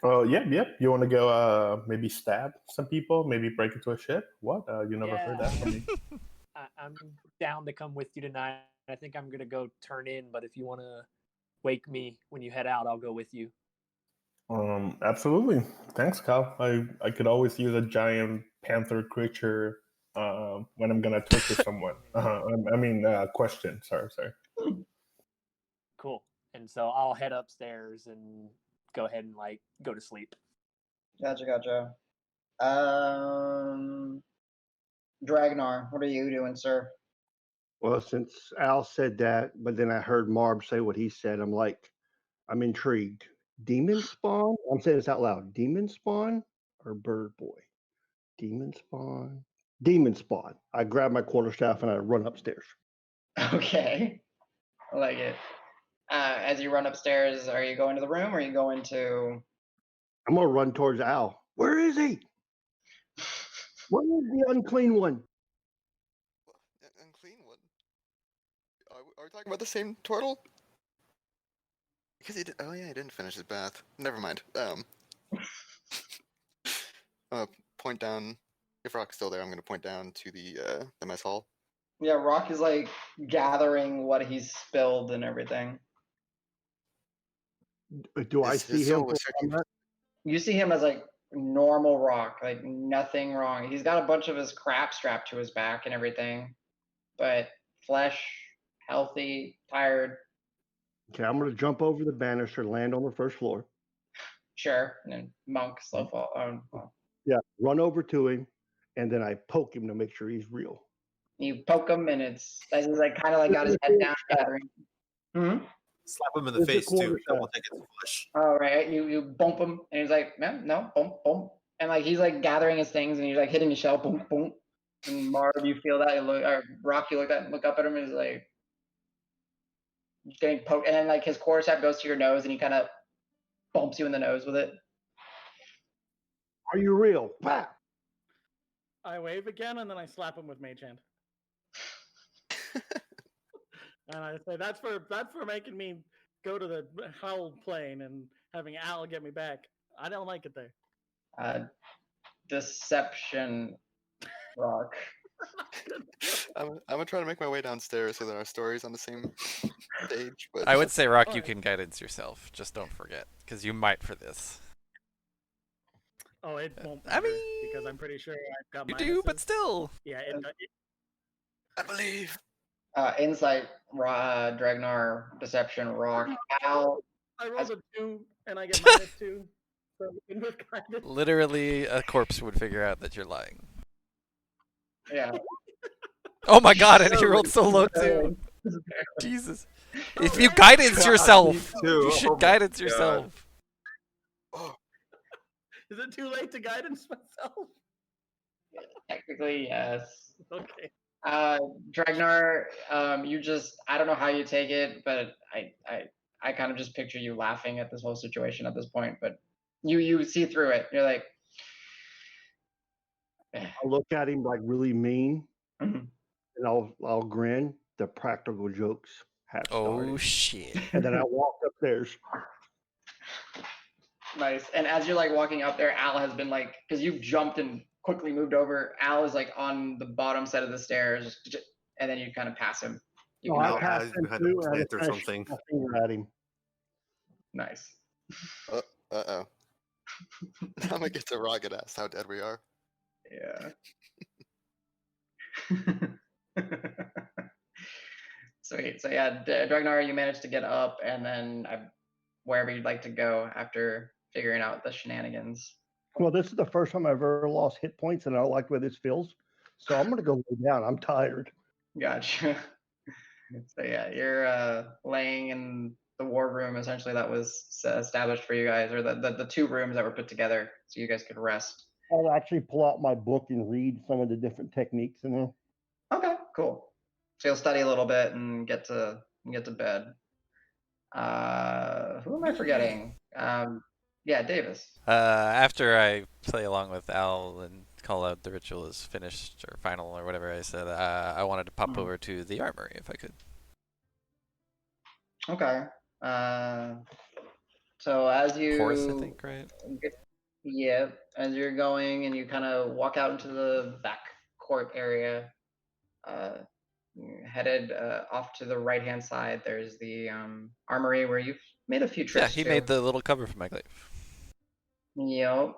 Oh, yeah. You want to go maybe stab some people, maybe break into a ship? What? You never heard that from me. I'm down to come with you tonight. I think I'm gonna go turn in, but if you want to wake me when you head out, I'll go with you. Absolutely. Thanks, Kyle. I could always use a giant panther creature when I'm gonna torture someone. Question. Sorry. Cool. And so I'll head upstairs and go ahead and like go to sleep. Gotcha. Dregnar, what are you doing, sir? Well, since Al said that, but then I heard Marb say what he said, I'm intrigued. Demon spawn? I'm saying this out loud. Demon spawn or bird boy? Demon spawn. Demon spawn. I grab my quarterstaff and I run upstairs. Okay. I like it. As you run upstairs, are you going to the room or are you going to... I'm going to run towards Al. Where is he? Where is the unclean one? Unclean one? Are we talking about the same Tortle? Because he did. Oh yeah, he didn't finish his bath. Never mind. Point down. If Rock's still there, I'm gonna point down to the mess hall. Yeah, Rock is like gathering what he's spilled and everything. Do I see him? You see him as like normal Rock, like nothing wrong. He's got a bunch of his crap strapped to his back and everything, but flesh, healthy, tired. Okay, I'm going to jump over the banister, land on the first floor. Sure, and then monk slow fall. Yeah, run over to him, and then I poke him to make sure he's real. You poke him, and he's like kind of like got his head down, gathering. Slap him in the face too. Double take his flesh. All right, you bump him, and he's like, no, bump, and like he's like gathering his things, and he's like hitting his shell, boom. And Marb, you feel that? Rock, you look up at him, and he's like getting poked, and then like his quarterstaff goes to your nose, and he kind of bumps you in the nose with it. Are you real? Wow. I wave again, and then I slap him with Mage Hand. And I say, that's for making me go to the Howl plane and having Al get me back. I don't like it there. Deception, Rock. I'm gonna try to make my way downstairs so that our story's on the same page. But I would say, Rock, you Alright. can guidance yourself. Just don't forget, because you might for this. Oh, it won't I matter because I'm pretty sure I've got You minuses. do, but still. Yeah, I believe. Insight, Dregnar, Deception, Rock, Al. I rolled a 2 and I get -2. So with guidance. Literally, a corpse would figure out that you're lying. Yeah. Oh my god, and you rolled so low too. Jesus. If you guidance yourself, me too. you Oh should my guidance God. yourself. Is it too late to guidance myself? Technically, yes. Okay. Dregnar, you just, I don't know how you take it, but I kind of just picture you laughing at this whole situation at this point, but you see through it. You're like, I look at him like really mean, Mhm. and I'll grin. The practical jokes have started. Oh shit. And then I walk upstairs. Nice. And as you're like walking up there, Al has been like, because you've jumped and quickly moved over. Al is like on the bottom set of the stairs, and then you kind of pass him. You No, can I go passed he's him behind a too, and I plant just or kinda something. shook my finger at him. Nice. Uh-oh. I'm gonna get to Rocket ask how dead we are. Yeah. Sweet. So yeah, Dregnar, you managed to get up, and then wherever you'd like to go after figuring out the shenanigans. Well, this is the first time I've ever lost hit points, and I don't like the way this feels. So I'm gonna go lay down. I'm tired. Gotcha. So yeah, you're laying in the war room. Essentially, that was established for you guys, or the two rooms that were put together, so you guys could rest. I'll actually pull out my book and read some of the different techniques in there. Okay, cool. So you'll study a little bit and get to bed. Who am I forgetting? Yeah, Davis. After I play along with Al and call out the ritual is finished or final or whatever I said, I wanted to pop over to the armory if I could. Okay. So as you Chorus, I think, right? Yeah, as you're going and you kind of walk out into the back court area, headed off to the right-hand side, there's the armory where you've made a few Yeah, trips he to. made the little cover for my glaive. Yep.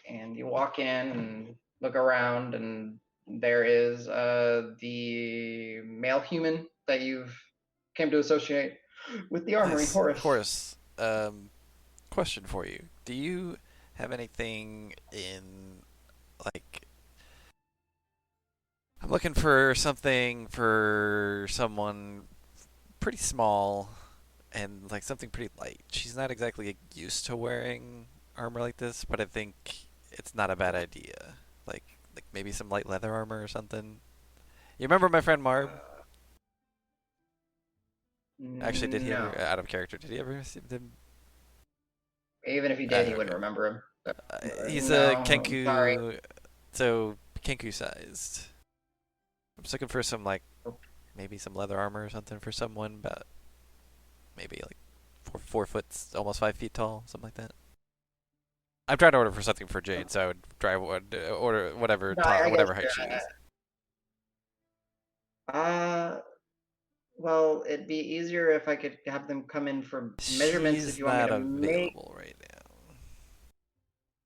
And you walk in and look around, and there is the male human that you've came to associate with the armory, Nice. Horace. Horace, question for you. Do you have anything in, like, I'm looking for something for someone pretty small and like something pretty light. She's not exactly used to wearing armor like this, but I think it's not a bad idea. Like maybe some light leather armor or something. You remember my friend Marb? Actually, did he ever, out of character, did he ever see them? Even if he did, he Okay. wouldn't remember him. He's No, a I'm Kenku, sorry. so Kenku sized. I'm just looking for some maybe some leather armor or something for someone, about maybe like 4 foot, almost 5 feet tall, something like that. I'm trying to order for something for Jade, so I would try order whatever No, I whatever guess, height she is. Well, it'd be easier if I could have them come in for measurements if She's you want me not to make. available right now.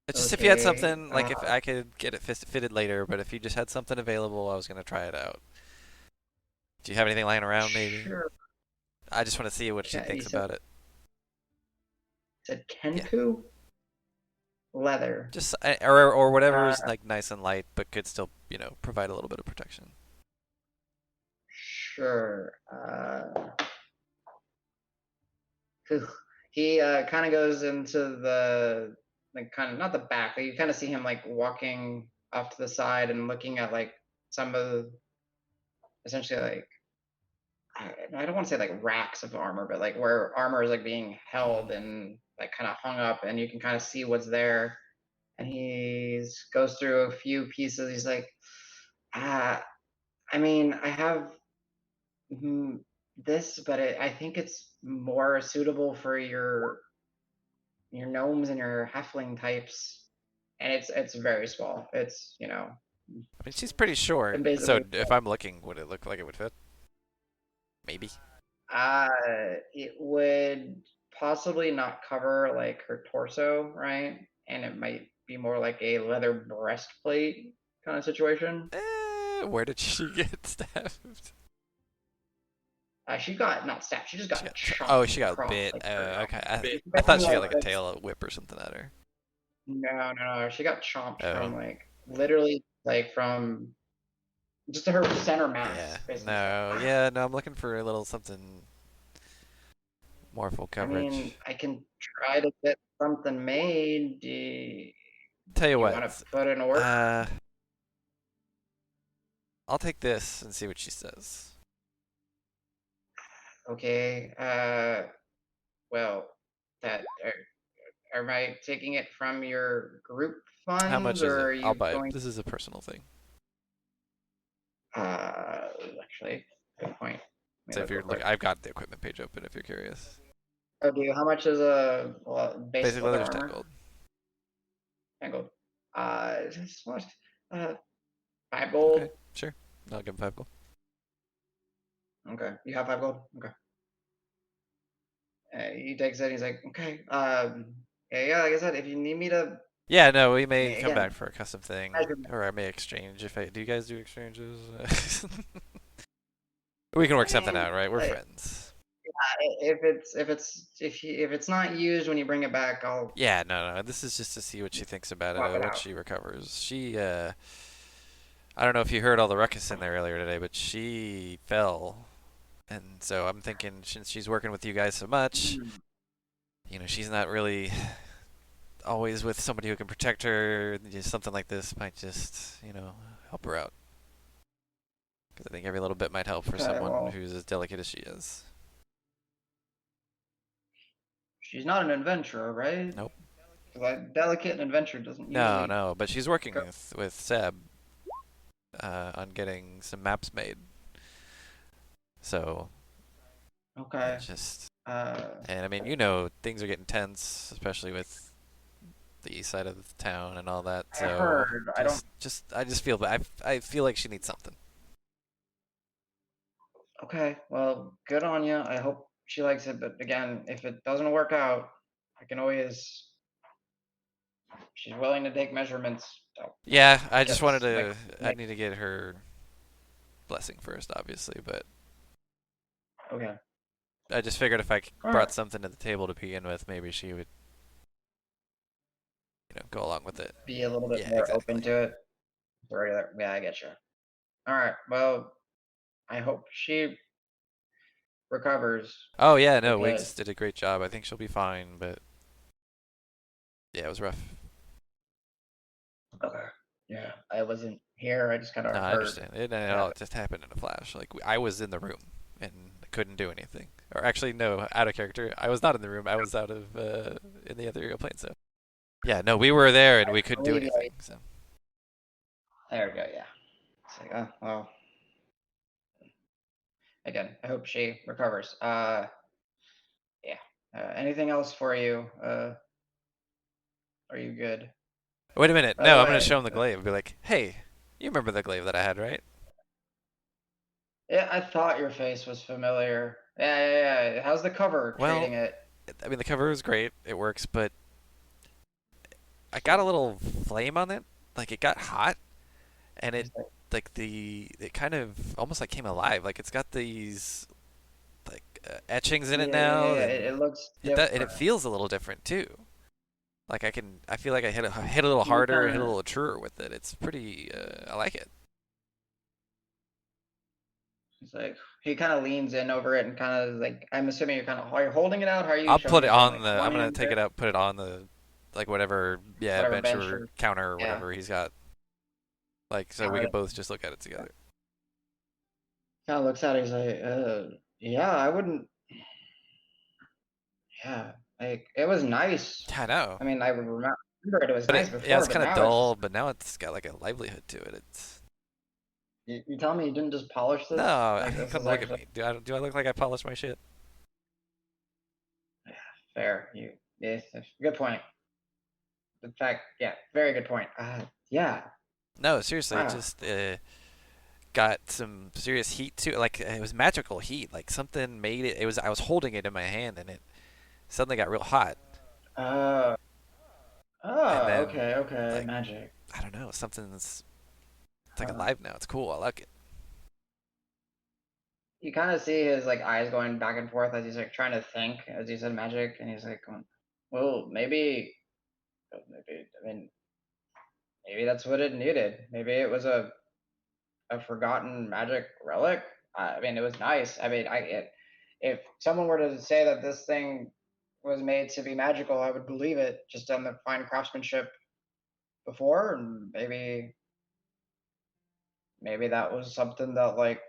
It's just if you had Okay, something, like if I could get it fitted later, but if you just had something available, I was going to try it out. Do you have anything lying around, maybe? Sure. I just want to see what she Yeah, thinks you said- about it. Said Kenku? Leather. Just or whatever is like nice and light, but could still provide a little bit of protection. Sure. He kind of goes into the kind of not the back, but you kind of see him like walking off to the side and looking at like some of essentially like I don't want to say like racks of armor, but like where armor is like being held and like kind of hung up, and you can kind of see what's there. And he goes through a few pieces. He's like, I mean, I have this, but I think it's more suitable for your gnomes and your halfling types. And it's very small. It's I mean, she's pretty short. And So basically, if I'm looking, would it look like it would fit? Maybe. it would possibly not cover like her torso, right? And it might be more like a leather breastplate kind of situation. Where did she get stabbed? She got not stabbed. She just got Oh, chomped she got across, bit. like, Okay. She's I thought she basically got like a this- tail whip or something at her. No. She got chomped Oh. from like literally like from just to her center mass. Yeah. Basically. No. I'm looking for a little something more full coverage. I mean, I can try to get something made. Do you Tell you want what. to put in order? I'll take this and see what she says. Okay. Well, am I taking it from your group funds, How much is or are it? you I'll buy going? it. This is a personal thing. Actually, good point. So if you're looking, I've got the equipment page open if you're curious. Oh, do you? How much is a basic Basic leather leather's 10 armor? gold. 10 gold. Just what? 5 gold. Okay, sure. I'll give him 5 gold. Okay, you have 5 gold. Okay. He takes it. He's like, okay. Yeah. Like I said, if you need me to, Yeah, no, we may Yeah, come again, back for a custom thing, measurement. or I may exchange. Do you guys do exchanges? We can work something out, right? We're Like, friends. if it's not used when you bring it back, I'll. Yeah, no. This is just to see what she thinks about Swap it it when out. she recovers. I don't know if you heard all the ruckus in there earlier today, but she fell, and so I'm thinking since she's working with you guys so much, she's not really always with somebody who can protect her. Just something like this might just, help her out. Because I think every little bit might help for Okay, someone well. who's as delicate as she is. She's not an adventurer, right? Nope. Because delicate and adventure doesn't usually. No, but she's working Go. with Seb on getting some maps made. So Okay. just Uh, and I mean, things are getting tense, especially with the east side of the town and all that. I So heard. I just feel I feel like she needs something. Okay. Well, good on you. I hope she likes it. But again, if it doesn't work out, I can always. She's willing to take measurements. So Yeah, I just guess wanted to. I make- need to get her blessing first, obviously, but Okay. I just figured if I All brought right. something to the table to begin with, maybe she would, go along with it. Be a little bit Yeah, more exactly. open to it. Yeah, I get you. All right. Well, I hope she recovers. Oh yeah, no, Okay. Wiggs did a great job. I think she'll be fine, but yeah, it was rough. Okay. Yeah, I wasn't here. I just kind of No, I heard. understand. It all just happened in a flash. Like I was in the room and couldn't do anything. Or actually, no, out of character. I was not in the room. I was out of in the ethereal plane. So yeah, no, we were there and we couldn't do believe you. anything. So There we go. Yeah. It's like, oh well. Again, I hope she recovers. Yeah. Anything else for you? Are you good? wait a minute. By No, the I'm gonna way, show him the glaive. Be like, hey, you remember the glaive that I had, right? Yeah, I thought your face was familiar. Yeah. How's the cover Well, treating it? I mean, the cover is great. It works, but I got a little flame on it. Like it got hot, and it kind of almost like came alive. Like it's got these like etchings in it now. Yeah, and it looks and different. it feels a little different too. Like I feel like I hit a little harder, hit a little truer with it. It's pretty. I like it. It's like he kind of leans in over it and kind of like. I'm assuming are you holding it out? How are you? I'll showing put it from, on like, the. one I'm gonna hand take to- it out, put it on the, like whatever Whatever bench bench or or- counter or yeah. whatever he's got. Like so we Alright. can both just look at it together. Kind of looks at it. He's like, yeah, I wouldn't. Yeah, like it was nice. I know. I mean, I would remember it was But nice before. yeah, it's but kind of now dull, but now it's got like a livelihood to it. It's You tell me you didn't just polish this? no, Like, this come is look at actually me. Do I look like I polish my shit? fair. Yes, good point. In fact, yeah, very good point. Yeah, No, seriously, Wow. just got some serious heat too. Like it was magical heat. Like something made it. It was I was holding it in my hand, and it suddenly got real hot. Oh. And Oh, then okay, okay. like Magic. I don't know, something's it's like Huh. alive now. It's cool. I like it. You kind of see his like eyes going back and forth as he's like trying to think as you said magic, and he's like, going, well, maybe, I mean, maybe that's what it needed. Maybe it was a forgotten magic relic. I mean, it was nice. I mean, if someone were to say that this thing was made to be magical, I would believe it just on the fine craftsmanship before, and maybe that was something that like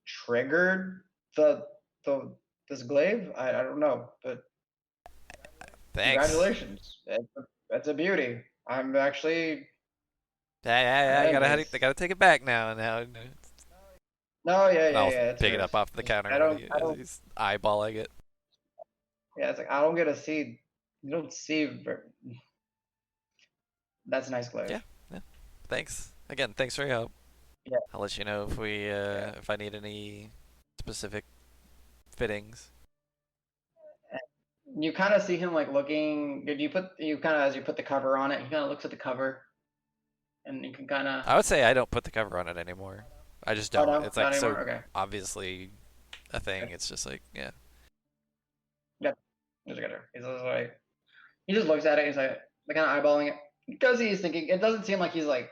triggered the the this glaive. I don't know, but Thanks. congratulations. It's a beauty. I'm actually Yeah. kind of I envious. gotta take it back now. No, yeah, And yeah, I'll yeah. It's pick it yours. up off the Just, counter I as don't. he's eyeballing it. Yeah, it's like I don't get to see. You don't see. That's a nice glaive. Yeah. Yeah. Thanks again. Thanks for your help. Yeah. I'll let you know if we Yeah. if I need any specific fittings. You kind of see him like looking. Did you kind of as you put the cover on it? He kind of looks at the cover, and you can kind of. I would say I don't put the cover on it anymore. I just Oh don't. no, It's not like so anymore. Okay. obviously a thing. Okay. It's just like yeah. Yep. Just get her. He's just like he just looks at it. He's like kind of eyeballing it because he's thinking. It doesn't seem like he's like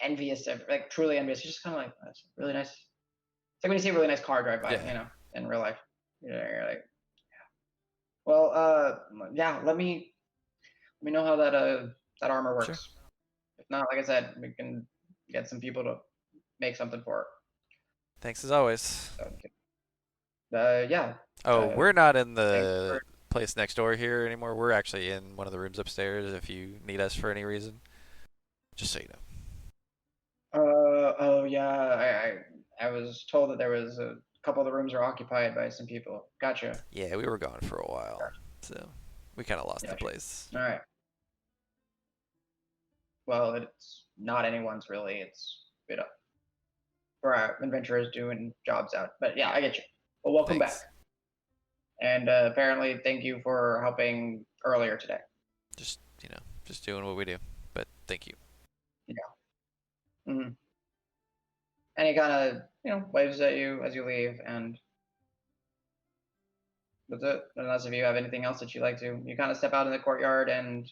envious of like truly envious. He's just kind of like that's really nice. It's like when you see a really nice car drive by, Yeah. in real life. You're like, well, yeah. Let me know how that armor Sure. works. If not, like I said, we can get some people to make something for it. Thanks as always. So, yeah. Oh, Uh, we're not in thanks the for. place next door here anymore. We're actually in one of the rooms upstairs if you need us for any reason. Just so you know. Oh yeah. I was told that there was a couple of the rooms are occupied by some people. Gotcha. Yeah, we were gone for a while. So we kind of lost the Gotcha. place. All right. Well, it's not anyone's really. It's for our adventurers doing jobs out. But yeah, I get you. Well, welcome back. Thanks. And apparently, thank you for helping earlier today. Just just doing what we do. But thank you. Yeah. Mm-hmm. And he kind of, waves at you as you leave, and that's it. Unless if you have anything else that you'd like to, you kind of step out in the courtyard and,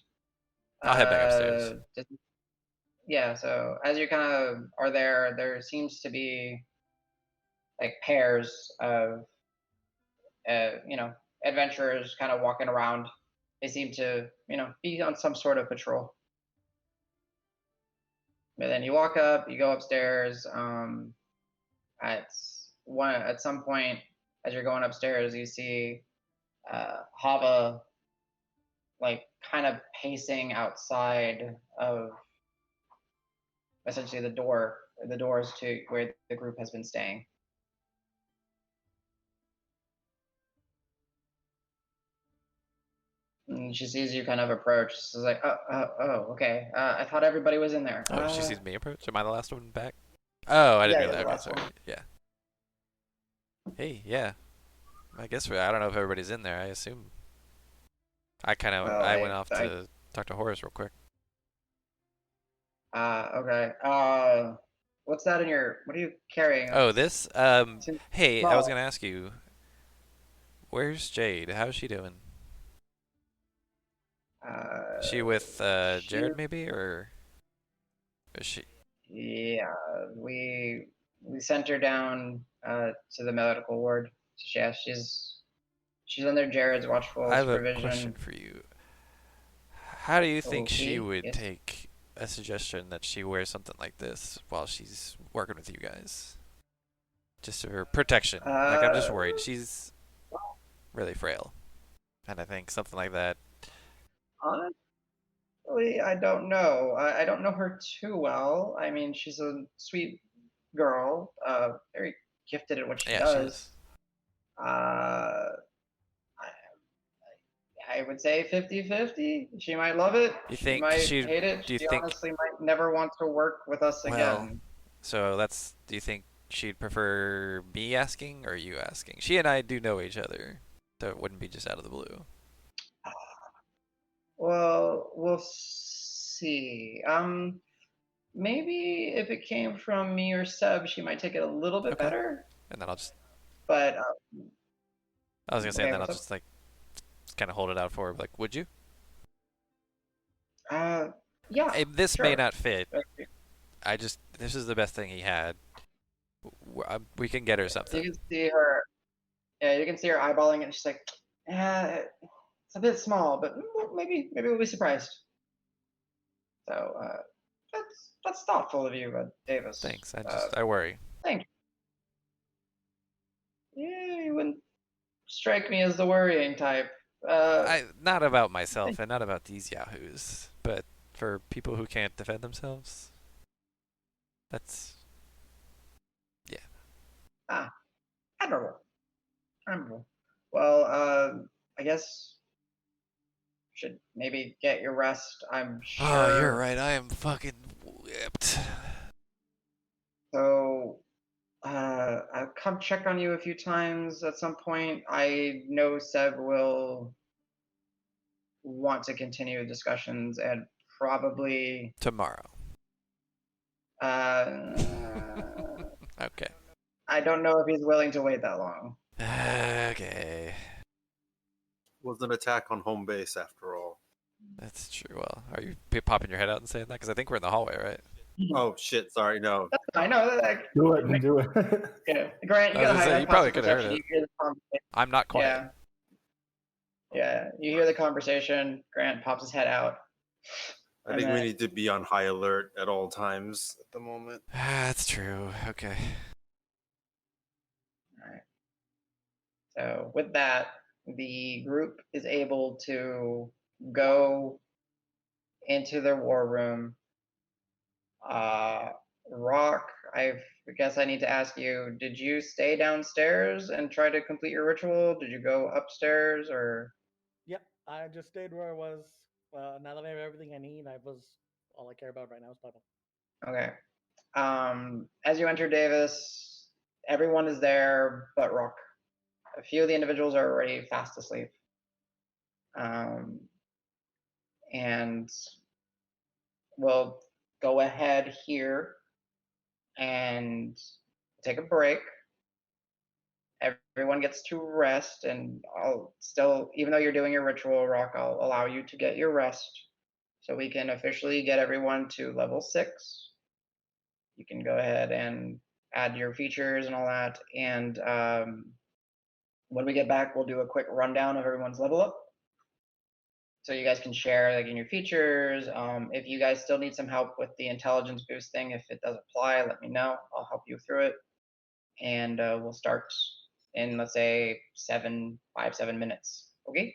I'll head back upstairs. Yeah. So as you kind of are there, there seems to be like pairs of, adventurers kind of walking around. They seem to, be on some sort of patrol. But then you walk up, you go upstairs. At some point, as you're going upstairs, you see Hava like kind of pacing outside of essentially the doors to where the group has been staying. And she sees you kind of approach. She's like, oh, okay. I thought everybody was in there. Oh, she sees me approach. Am I the last one back? Oh, I didn't Yeah, you're realize. the Okay, last sorry. one. Yeah. Hey, yeah. I guess I don't know if everybody's in there. I assume. Well, I went off to talk to Horace real quick. Okay. What's that what are you carrying? Oh, this. Hey, I was small. gonna ask you. Where's Jade? How's she doing? Is she with Jared maybe, or is she? Yeah, we sent her down to the medical ward. Yeah, she's under Jared's watchful I have a supervision. question for you. How do you think she Okay, would yes. take a suggestion that she wears something like this while she's working with you guys? Just for protection. Like, I'm just worried. She's really frail. And I think something like that. Honestly, I don't know. I don't know her too well. I mean, she's a sweet girl, very gifted at what she Yeah, she does. is. Uh, I, I would say 50-50. She might love it. You She think might she'd- hate it. do you She think- honestly might never want to work with us Well, again. So do you think she'd prefer me asking or you asking? She and I do know each other, so it wouldn't be just out of the blue. Well, we'll see. Maybe if it came from me or Seb, she might take it a little bit Okay. better. And then I'll just, But I was gonna say, okay, and then I'll what's up? just like, kind of hold it out for her. Like, would you? Yeah. Hey, this may sure. not fit. This is the best thing he had. We can get her You something. can see her. Yeah, you can see her eyeballing it. And she's like, it's a bit small, but maybe we'll be surprised. So that's thoughtful of you, Davis. Thanks. I worry. Thank you. Yeah, you wouldn't strike me as the worrying type. Not about myself and not about these yahoos, but for people who can't defend themselves. That's Admirable. Well, I guess should maybe get your rest. I'm sure. Oh, you're right. I am fucking whipped. So, I'll come check on you a few times at some point. I know Seb will want to continue discussions and probably Tomorrow. Okay. I don't know if he's willing to wait that long. Okay. Was an attack on home base after all. That's true. Well, are you popping your head out and saying that? Because I think we're in the hallway, right? Oh shit! Sorry, no. I know. Like, Do it. yeah. Grant, you I was gotta gonna say, hide you probably could have perception. heard You hear the conversation. I'm not quiet. Yeah. You hear the conversation. Grant pops his head out. I think we need to be on high alert at all times at the moment. That's true. Okay. All right. So with that, the group is able to go into their war room. Roque, I guess I need to ask you, did you stay downstairs and try to complete your ritual? Did you go upstairs or? Yep, I just stayed where I was. Now that I have everything I need, all I care about right now is battle. Okay. As you enter Davis, everyone is there but Roque. A few of the individuals are already fast asleep. And we'll go ahead here and take a break. Everyone gets to rest, and I'll still, even though you're doing your ritual, Roque, I'll allow you to get your rest so we can officially get everyone to level 6. You can go ahead and add your features and all that. And when we get back, we'll do a quick rundown of everyone's level up. So you guys can share like in your features. If you guys still need some help with the intelligence boost thing, if it does apply, let me know. I'll help you through it. And we'll start in, let's say, 7 minutes. Okay?